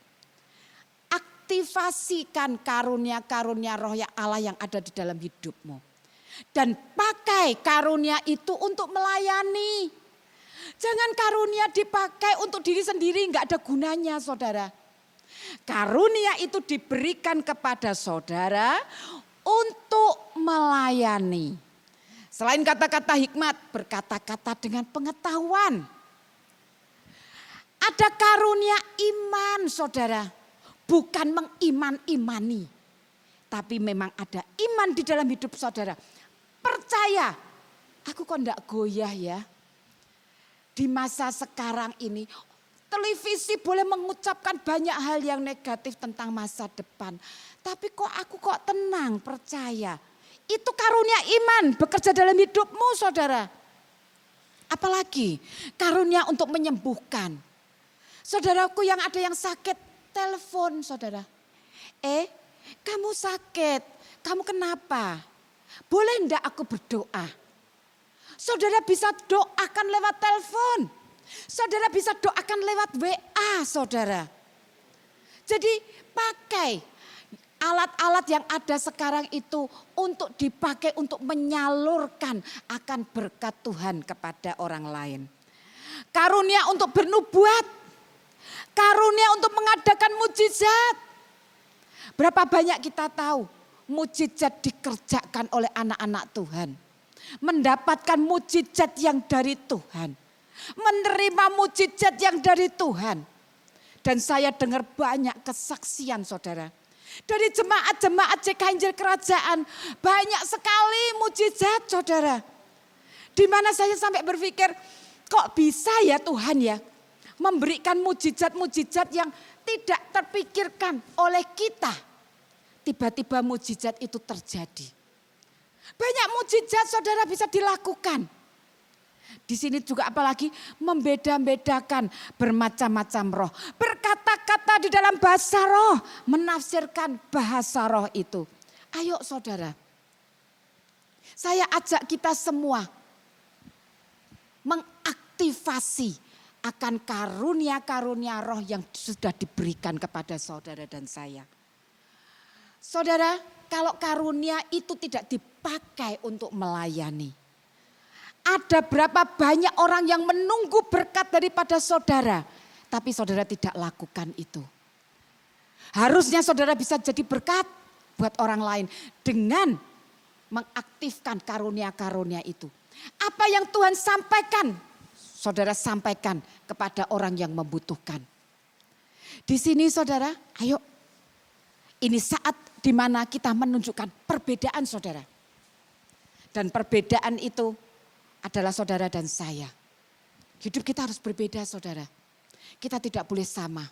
Speaker 1: Aktifasikan karunia-karunia roh ya Allah yang ada di dalam hidupmu. Dan pakai karunia itu untuk melayani. Jangan karunia dipakai untuk diri sendiri, enggak ada gunanya saudara. Karunia itu diberikan kepada saudara untuk melayani. Selain kata-kata hikmat, berkata-kata dengan pengetahuan. Ada karunia iman saudara, bukan mengiman-imani. Tapi memang ada iman di dalam hidup saudara. Percaya, aku kok enggak goyah ya. Di masa sekarang ini, televisi boleh mengucapkan banyak hal yang negatif tentang masa depan. Tapi aku kok tenang, percaya. Itu karunia iman bekerja dalam hidupmu saudara. Apalagi karunia untuk menyembuhkan. Saudaraku yang ada yang sakit, telepon saudara. Kamu sakit, kamu kenapa? Boleh enggak aku berdoa? Saudara bisa doakan lewat telepon. Saudara bisa doakan lewat WA saudara. Jadi pakai alat-alat yang ada sekarang itu untuk dipakai untuk menyalurkan akan berkat Tuhan kepada orang lain. Karunia untuk bernubuat. Karunia untuk mengadakan mujizat. Berapa banyak kita tahu mujizat dikerjakan oleh anak-anak Tuhan. Mendapatkan mujizat yang dari Tuhan. Menerima mujizat yang dari Tuhan. Dan saya dengar banyak kesaksian saudara. Dari jemaat-jemaat JK Injil Kerajaan. Banyak sekali mujizat saudara. Di mana saya sampai berpikir kok bisa ya Tuhan ya. Memberikan mujizat-mujizat yang tidak terpikirkan oleh kita. Tiba-tiba mujizat itu terjadi. Banyak mujizat saudara bisa dilakukan. Di sini juga apalagi membeda-bedakan bermacam-macam roh. Berkata-kata di dalam bahasa roh, menafsirkan bahasa roh itu. Ayo saudara, saya ajak kita semua mengaktifasi akan karunia-karunia roh yang sudah diberikan kepada saudara dan saya. Saudara, kalau karunia itu tidak dipakai untuk melayani. Ada berapa banyak orang yang menunggu berkat daripada saudara. Tapi saudara tidak lakukan itu. Harusnya saudara bisa jadi berkat buat orang lain. Dengan mengaktifkan karunia-karunia itu. Apa yang Tuhan sampaikan, saudara sampaikan kepada orang yang membutuhkan. Di sini saudara, ayo. Ini saat di mana kita menunjukkan perbedaan saudara. Dan perbedaan itu adalah saudara dan saya. Hidup kita harus berbeda saudara. Kita tidak boleh sama.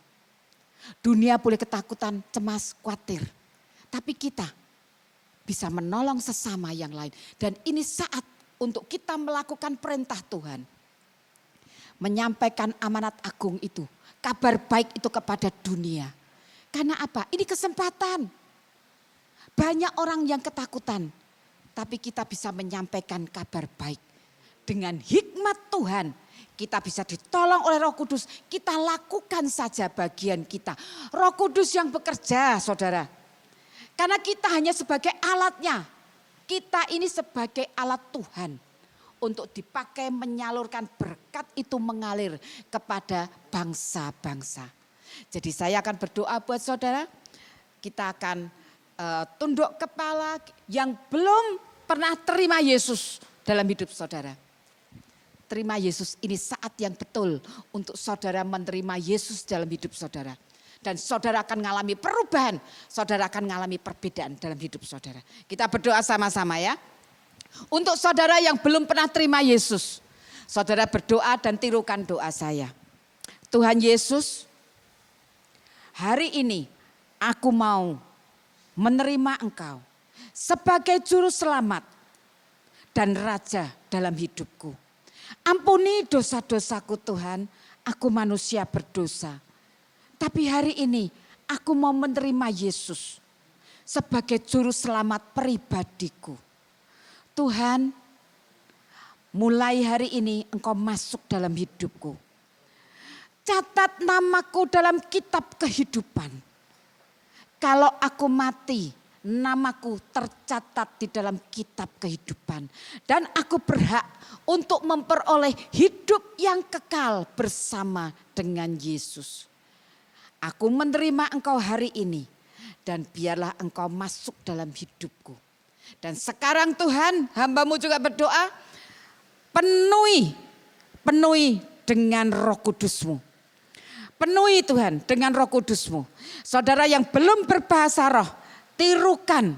Speaker 1: Dunia boleh ketakutan, cemas, khawatir. Tapi kita bisa menolong sesama yang lain. Dan ini saat untuk kita melakukan perintah Tuhan. Menyampaikan amanat agung itu. Kabar baik itu kepada dunia. Karena apa? Ini kesempatan. Banyak orang yang ketakutan. Tapi kita bisa menyampaikan kabar baik. Dengan hikmat Tuhan. Kita bisa ditolong oleh Roh Kudus. Kita lakukan saja bagian kita. Roh Kudus yang bekerja saudara. Karena kita hanya sebagai alatnya. Kita ini sebagai alat Tuhan. Untuk dipakai menyalurkan berkat itu mengalir kepada bangsa-bangsa. Jadi saya akan berdoa buat saudara. Kita akan tunduk kepala yang belum pernah terima Yesus dalam hidup saudara. terima Yesus, ini saat yang betul untuk saudara menerima Yesus dalam hidup saudara. Dan saudara akan mengalami perubahan, saudara akan mengalami perbedaan dalam hidup saudara. Kita berdoa sama-sama ya. Untuk saudara yang belum pernah terima Yesus, saudara berdoa dan tirukan doa saya. Tuhan Yesus, hari ini aku mau menerima Engkau sebagai juru selamat dan raja dalam hidupku. Ampuni dosa-dosaku Tuhan, aku manusia berdosa. Tapi hari ini aku mau menerima Yesus sebagai juru selamat pribadiku. Tuhan, mulai hari ini Engkau masuk dalam hidupku. Catat namaku dalam kitab kehidupan. Kalau aku mati, namaku tercatat di dalam kitab kehidupan. Dan aku berhak untuk memperoleh hidup yang kekal bersama dengan Yesus. Aku menerima Engkau hari ini dan biarlah Engkau masuk dalam hidupku. Dan sekarang Tuhan, hamba-Mu juga berdoa, penuhi dengan Roh Kudus-Mu. Penuhi Tuhan dengan Roh Kudus-Mu. Saudara yang belum berbahasa roh, tirukan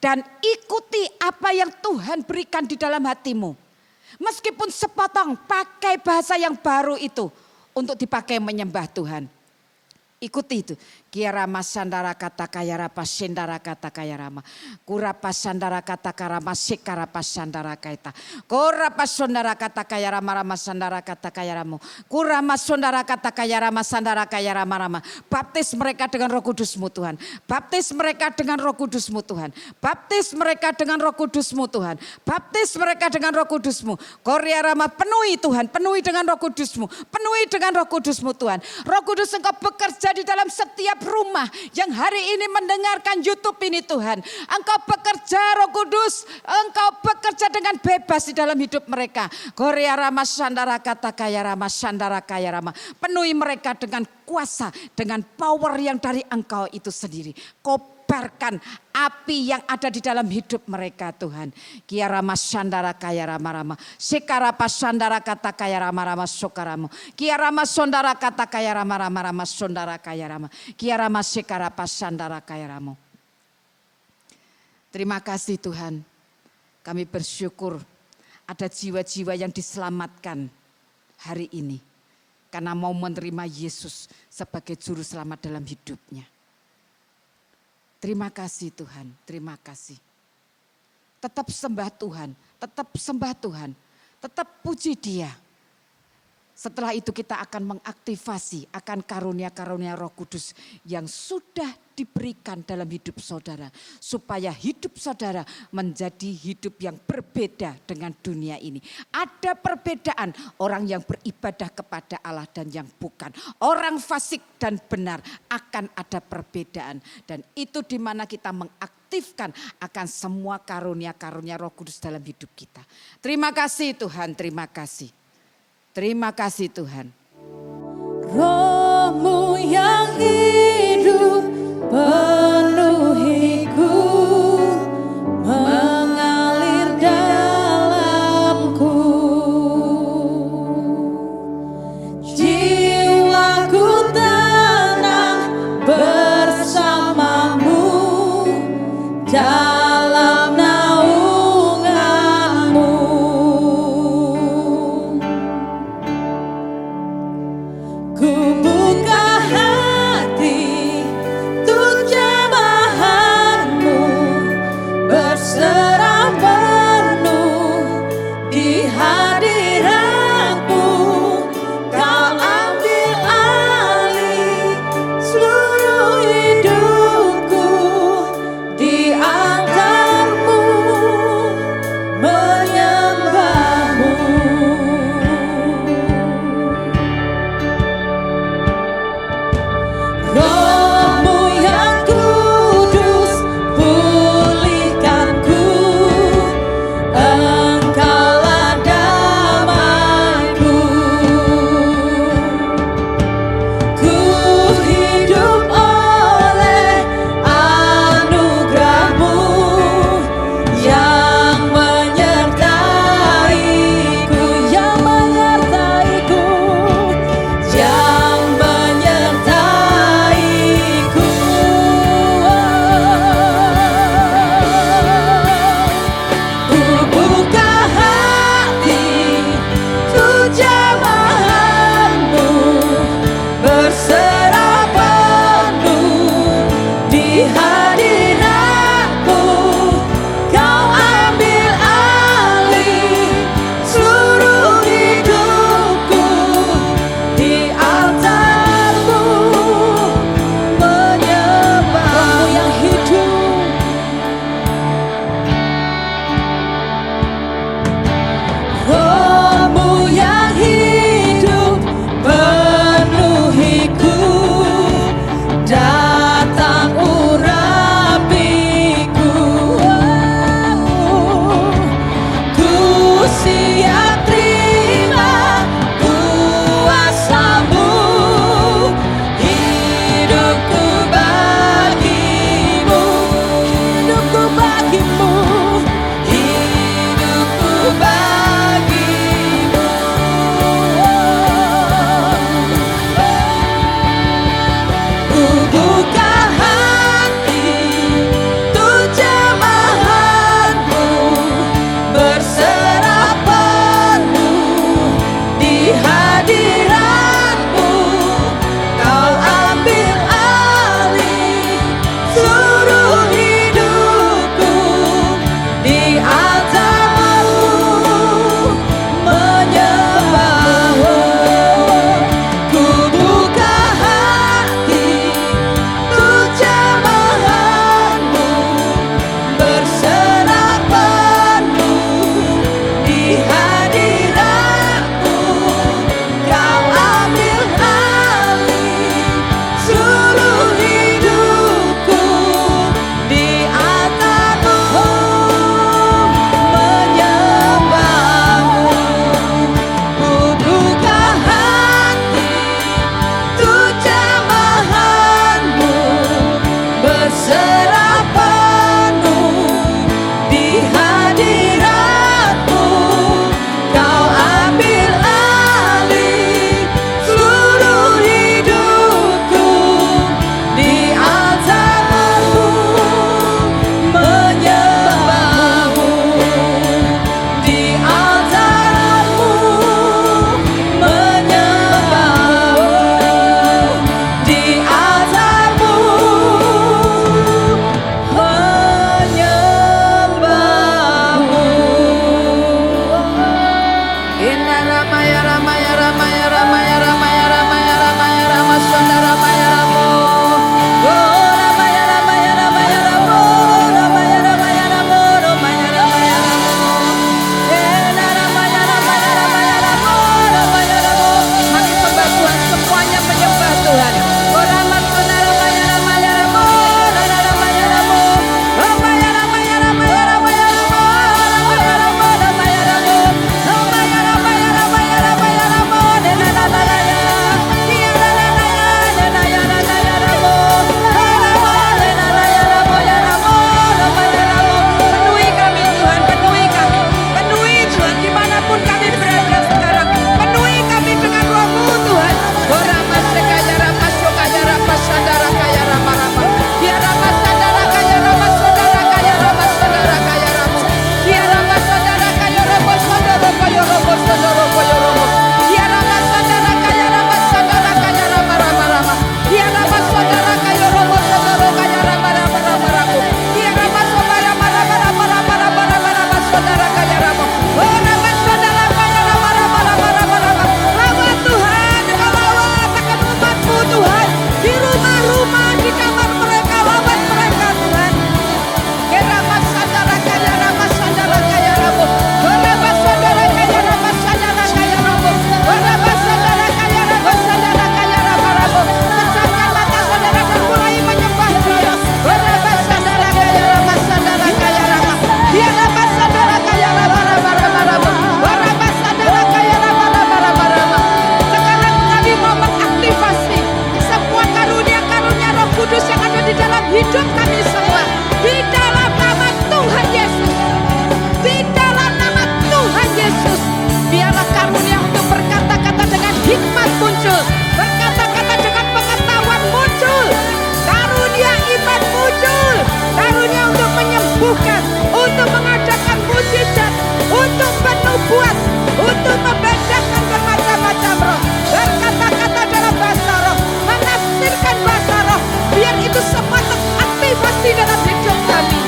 Speaker 1: dan ikuti apa yang Tuhan berikan di dalam hatimu. Meskipun sepotong, pakai bahasa yang baru itu untuk dipakai menyembah Tuhan. Ikuti itu. Kiarama sandara kata kaya rapa sendara kata kaya rama. Kurapa sandara kata karama sekarapa sandara kaita. Kurapa sandara kata kaya rama rama sandara kata kaya ramu. Kurama sandara kata kaya rama sandara kaya rama rama. Baptis mereka dengan Roh Kudus-Mu Tuhan. Baptis mereka dengan Roh Kudus-Mu Tuhan. Baptis mereka dengan Roh Kudus-Mu Tuhan. Baptis mereka dengan Roh Kudus-Mu. Korea rama penuhi Tuhan. Penuhi dengan Roh Kudus-Mu. Penuhi dengan Roh Kudus-Mu Tuhan. Roh Kudus Engkau bekerja di dalam setiap rumah yang hari ini mendengarkan YouTube ini Tuhan. Engkau bekerja Roh Kudus, Engkau bekerja dengan bebas di dalam hidup mereka. Korea Rama Sandara kata kaya Rama Sandara kaya Rama. Penuhi mereka dengan kuasa, dengan power yang dari Engkau itu sendiri. Kobarkan api yang ada di dalam hidup mereka Tuhan. Kia Rama Sandara kaya Rama Rama. Sekarapa Sandara kata kaya Rama Rama Sokaramu. Kia Rama Sandara kata kaya Rama Rama Rama Sandara kaya Rama. Kia Rama Sekarapa Sandara kaya Ramu. Terima kasih Tuhan. Kami bersyukur ada jiwa-jiwa yang diselamatkan hari ini. Karena mau menerima Yesus sebagai juru selamat dalam hidupnya. Terima kasih Tuhan, terima kasih. Tetap sembah Tuhan, tetap sembah Tuhan, tetap puji Dia. Setelah itu kita akan mengaktifasi akan karunia-karunia Roh Kudus yang sudah diberikan dalam hidup saudara. Supaya hidup saudara menjadi hidup yang berbeda dengan dunia ini. Ada perbedaan orang yang beribadah kepada Allah dan yang bukan. Orang fasik dan benar akan ada perbedaan. Dan itu di mana kita mengaktifkan akan semua karunia-karunia Roh Kudus dalam hidup kita. Terima kasih Tuhan, terima kasih. Terima kasih Tuhan.
Speaker 4: Roh-Mu yang hidup penuhiku, mengalir dalamku. Jiwaku tenang bersamamu dalam naungan-Mu. Ku buka hati hadiratmu kau ambil alih seluruh hidupku, di altarmu menyembahmu yang hidup. Rohmu yang hidup penuhiku, datang urapiku. Ku siap terima kuasamu, hidupku bagimu, hidupku bagimu, hidupku bagimu. Ku buka hati untuk jemaatmu, berserah penuh di hadiratmu. Kau ambil alih seluruh hidupku, di altarmu menyembahmu. Ku buka hati untuk jemaatmu, berserah penuh di hadiratmu. Kau ambil alih seluruh hidupku, di altarmu menyembahmu. Ku buka hati untuk jemaatmu, berserah penuh di hadiratmu. Kau ambil alih seluruh hidupku, di altarmu menyembahmu, di altarmu menyembahmu, di altarmu
Speaker 1: aktivasi dalam hidup kami.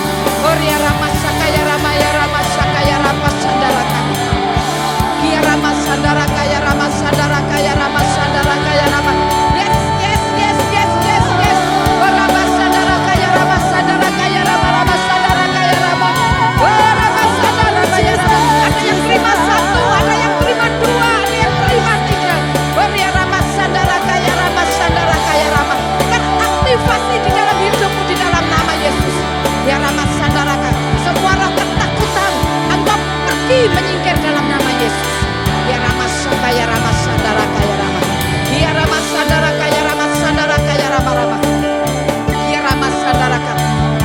Speaker 1: Oria Rama Sakaya Rama ya Rama Sakaya Rama Sandara kami. Kia Rama Sandara Kaya Rama Sandara Kaya Rama Sandara Kaya Rama. Yes, yes, yes, yes, yes, yes. Oh Rama Sandara Kaya Rama Sandara Kaya Rama Rama Sandara Kaya Rama. Oh Rama Sandara Kaya Rama. Ada yang terima satu, ada yang terima dua, ada yang terima tiga. Oria Rama Sandara Kaya Rama Sandara Kaya Rama. Teraktivasi di dalam hidupmu di dalam nama Yesus. Ya Rama Sandara Kaya. Semua roh ketakutan, engkau pergi menyingkir dalam nama Yesus. Ya Rama Sakaya Rama Sandara Kaya Rama. Ya Rama Sandara Kaya Rama Sandara Kaya Rama Rama. Ya Rama Sandara Kaya.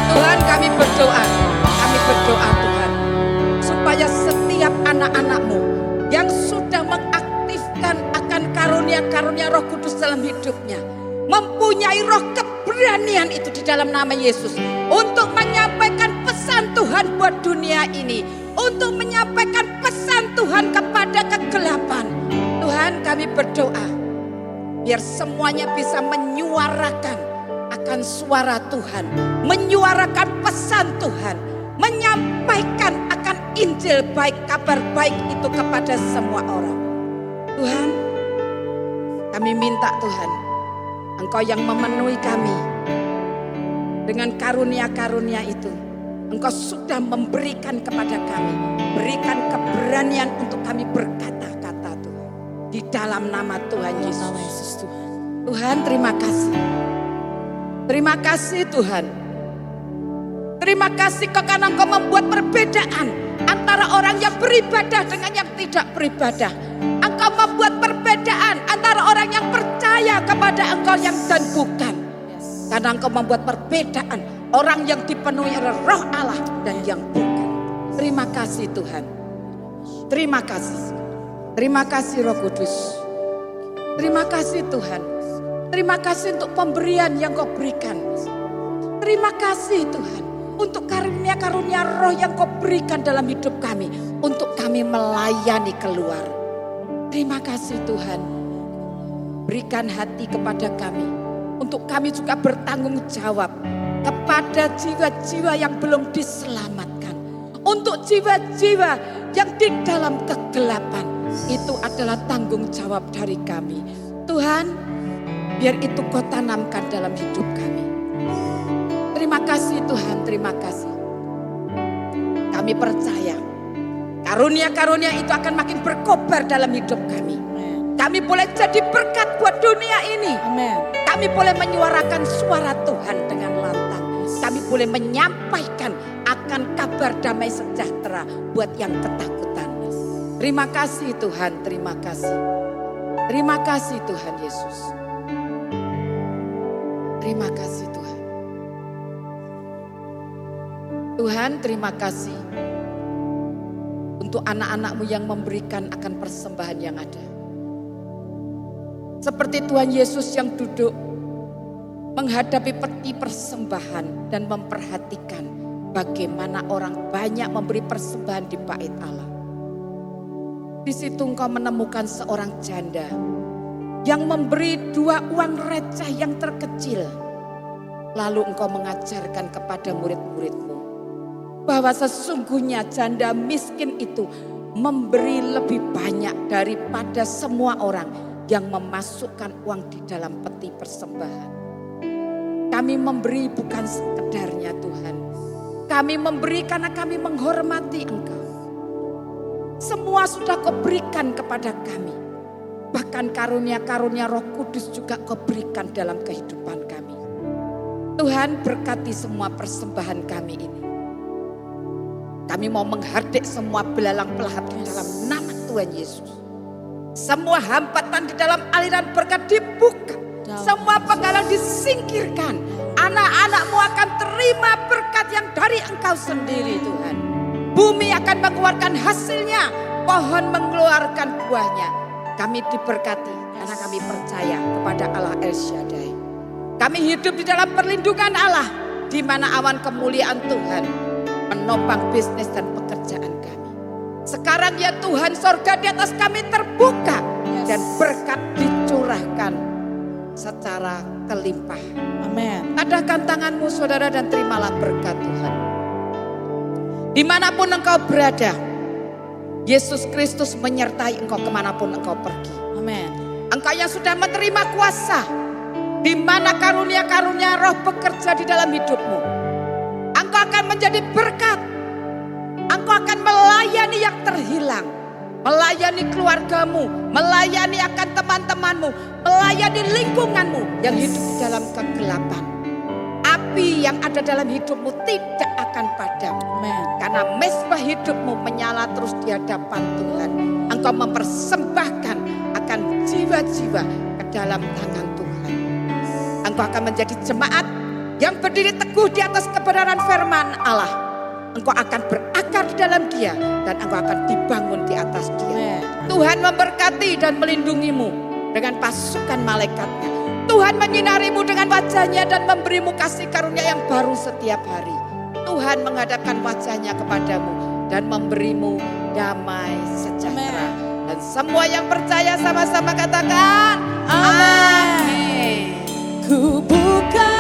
Speaker 1: Tuhan kami berdoa Tuhan, supaya setiap anak-anak-Mu yang sudah mengaktifkan akan karunia-karunia Roh Kudus dalam hidupnya, mempunyai roh keberanian itu di dalam nama Yesus untuk menyampaikan pesan Tuhan buat dunia ini, untuk menyampaikan pesan Tuhan kepada kegelapan. Tuhan kami berdoa biar semuanya bisa menyuarakan akan suara Tuhan, menyuarakan pesan Tuhan, menyampaikan akan Injil baik, kabar baik itu kepada semua orang. Tuhan, kami minta Tuhan, Engkau yang memenuhi kami dengan karunia-karunia itu. Engkau sudah memberikan kepada kami, berikan keberanian untuk kami berkata-kata Tuhan. Di dalam nama Tuhan Yesus. Tuhan terima kasih. Terima kasih Tuhan. Terima kasih karena Engkau membuat perbedaan antara orang yang beribadah dengan yang tidak beribadah. Engkau membuat perbedaan antara orang yang percaya kepada Engkau yang dan bukan. Karena Engkau membuat perbedaan orang yang dipenuhi oleh Roh Allah dan yang bukan. Terima kasih Tuhan. Terima kasih. Terima kasih Roh Kudus. Terima kasih Tuhan. Terima kasih untuk pemberian yang Kau berikan. Terima kasih Tuhan untuk karunia-karunia Roh yang Kau berikan dalam hidup kami, untuk kami melayani keluar. Terima kasih Tuhan. Berikan hati kepada kami, untuk kami juga bertanggung jawab kepada jiwa-jiwa yang belum diselamatkan. Untuk jiwa-jiwa yang di dalam kegelapan, itu adalah tanggung jawab dari kami. Tuhan, biar itu Kau tanamkan dalam hidup kami. Terima kasih Tuhan, terima kasih. Kami percaya karunia-karunia itu akan makin berkobar dalam hidup kami. Kami boleh jadi berkat buat dunia ini. Kami boleh menyuarakan suara Tuhan dengan lantang. Kami boleh menyampaikan akan kabar damai sejahtera buat yang ketakutan. Terima kasih Tuhan, terima kasih. Terima kasih Tuhan Yesus. Terima kasih Tuhan. Tuhan terima kasih untuk anak-anak-Mu yang memberikan akan persembahan yang ada. Seperti Tuhan Yesus yang duduk menghadapi peti persembahan dan memperhatikan bagaimana orang banyak memberi persembahan di bait Allah. Di situ Engkau menemukan seorang janda yang memberi 2 uang receh yang terkecil. Lalu Engkau mengajarkan kepada murid-murid-Mu bahwa sesungguhnya janda miskin itu memberi lebih banyak daripada semua orang yang memasukkan uang di dalam peti persembahan. Kami memberi bukan sekedarnya Tuhan. Kami memberi karena kami menghormati Engkau. Semua sudah Kau berikan kepada kami. Bahkan karunia-karunia Roh Kudus juga Kau berikan dalam kehidupan kami. Tuhan berkati semua persembahan kami ini. Kami mau menghardik semua belalang pelahap di dalam nama Tuhan Yesus. Semua hambatan di dalam aliran berkat dibuka. Semua penghalang disingkirkan. Anak-anak-Mu akan terima berkat yang dari Engkau sendiri Tuhan. Bumi akan mengeluarkan hasilnya. Pohon mengeluarkan buahnya. Kami diberkati karena kami percaya kepada Allah El Shaddai. Kami hidup di dalam perlindungan Allah. Di mana awan kemuliaan Tuhan menopang bisnis dan pekerjaan kami. Sekarang ya Tuhan, sorga di atas kami terbuka. Dan berkat dicurahkan secara
Speaker 5: terlimpah.
Speaker 4: Amin.
Speaker 5: Adahkan tanganmu saudara dan terimalah berkat Tuhan. Dimanapun engkau berada, Yesus Kristus menyertai engkau kemanapun engkau pergi.
Speaker 4: Amin.
Speaker 5: Engkau yang sudah menerima kuasa, di mana karunia-karunia Roh bekerja di dalam hidupmu, engkau akan menjadi berkat. Engkau akan melayani yang terhilang, melayani keluargamu, melayani akan teman-temanmu, melayani lingkunganmu yang hidup di dalam kegelapan. Api yang ada dalam hidupmu tidak akan padam.
Speaker 4: Amin.
Speaker 5: Karena mesbah hidupmu menyala terus di hadapan Tuhan. Engkau mempersembahkan akan jiwa-jiwa ke dalam tangan Tuhan. Engkau akan menjadi jemaat yang berdiri teguh di atas kebenaran firman Allah. Engkau akan berakar di dalam Dia dan engkau akan dibangun di atas Dia. Tuhan memberkati dan melindungimu dengan pasukan malaikatnya. Tuhan menyinarimu dengan wajahnya dan memberimu kasih karunia yang baru setiap hari. Tuhan menghadapkan wajahnya kepadamu dan memberimu damai sejahtera. Dan semua yang percaya sama-sama katakan amin.
Speaker 4: Ku buka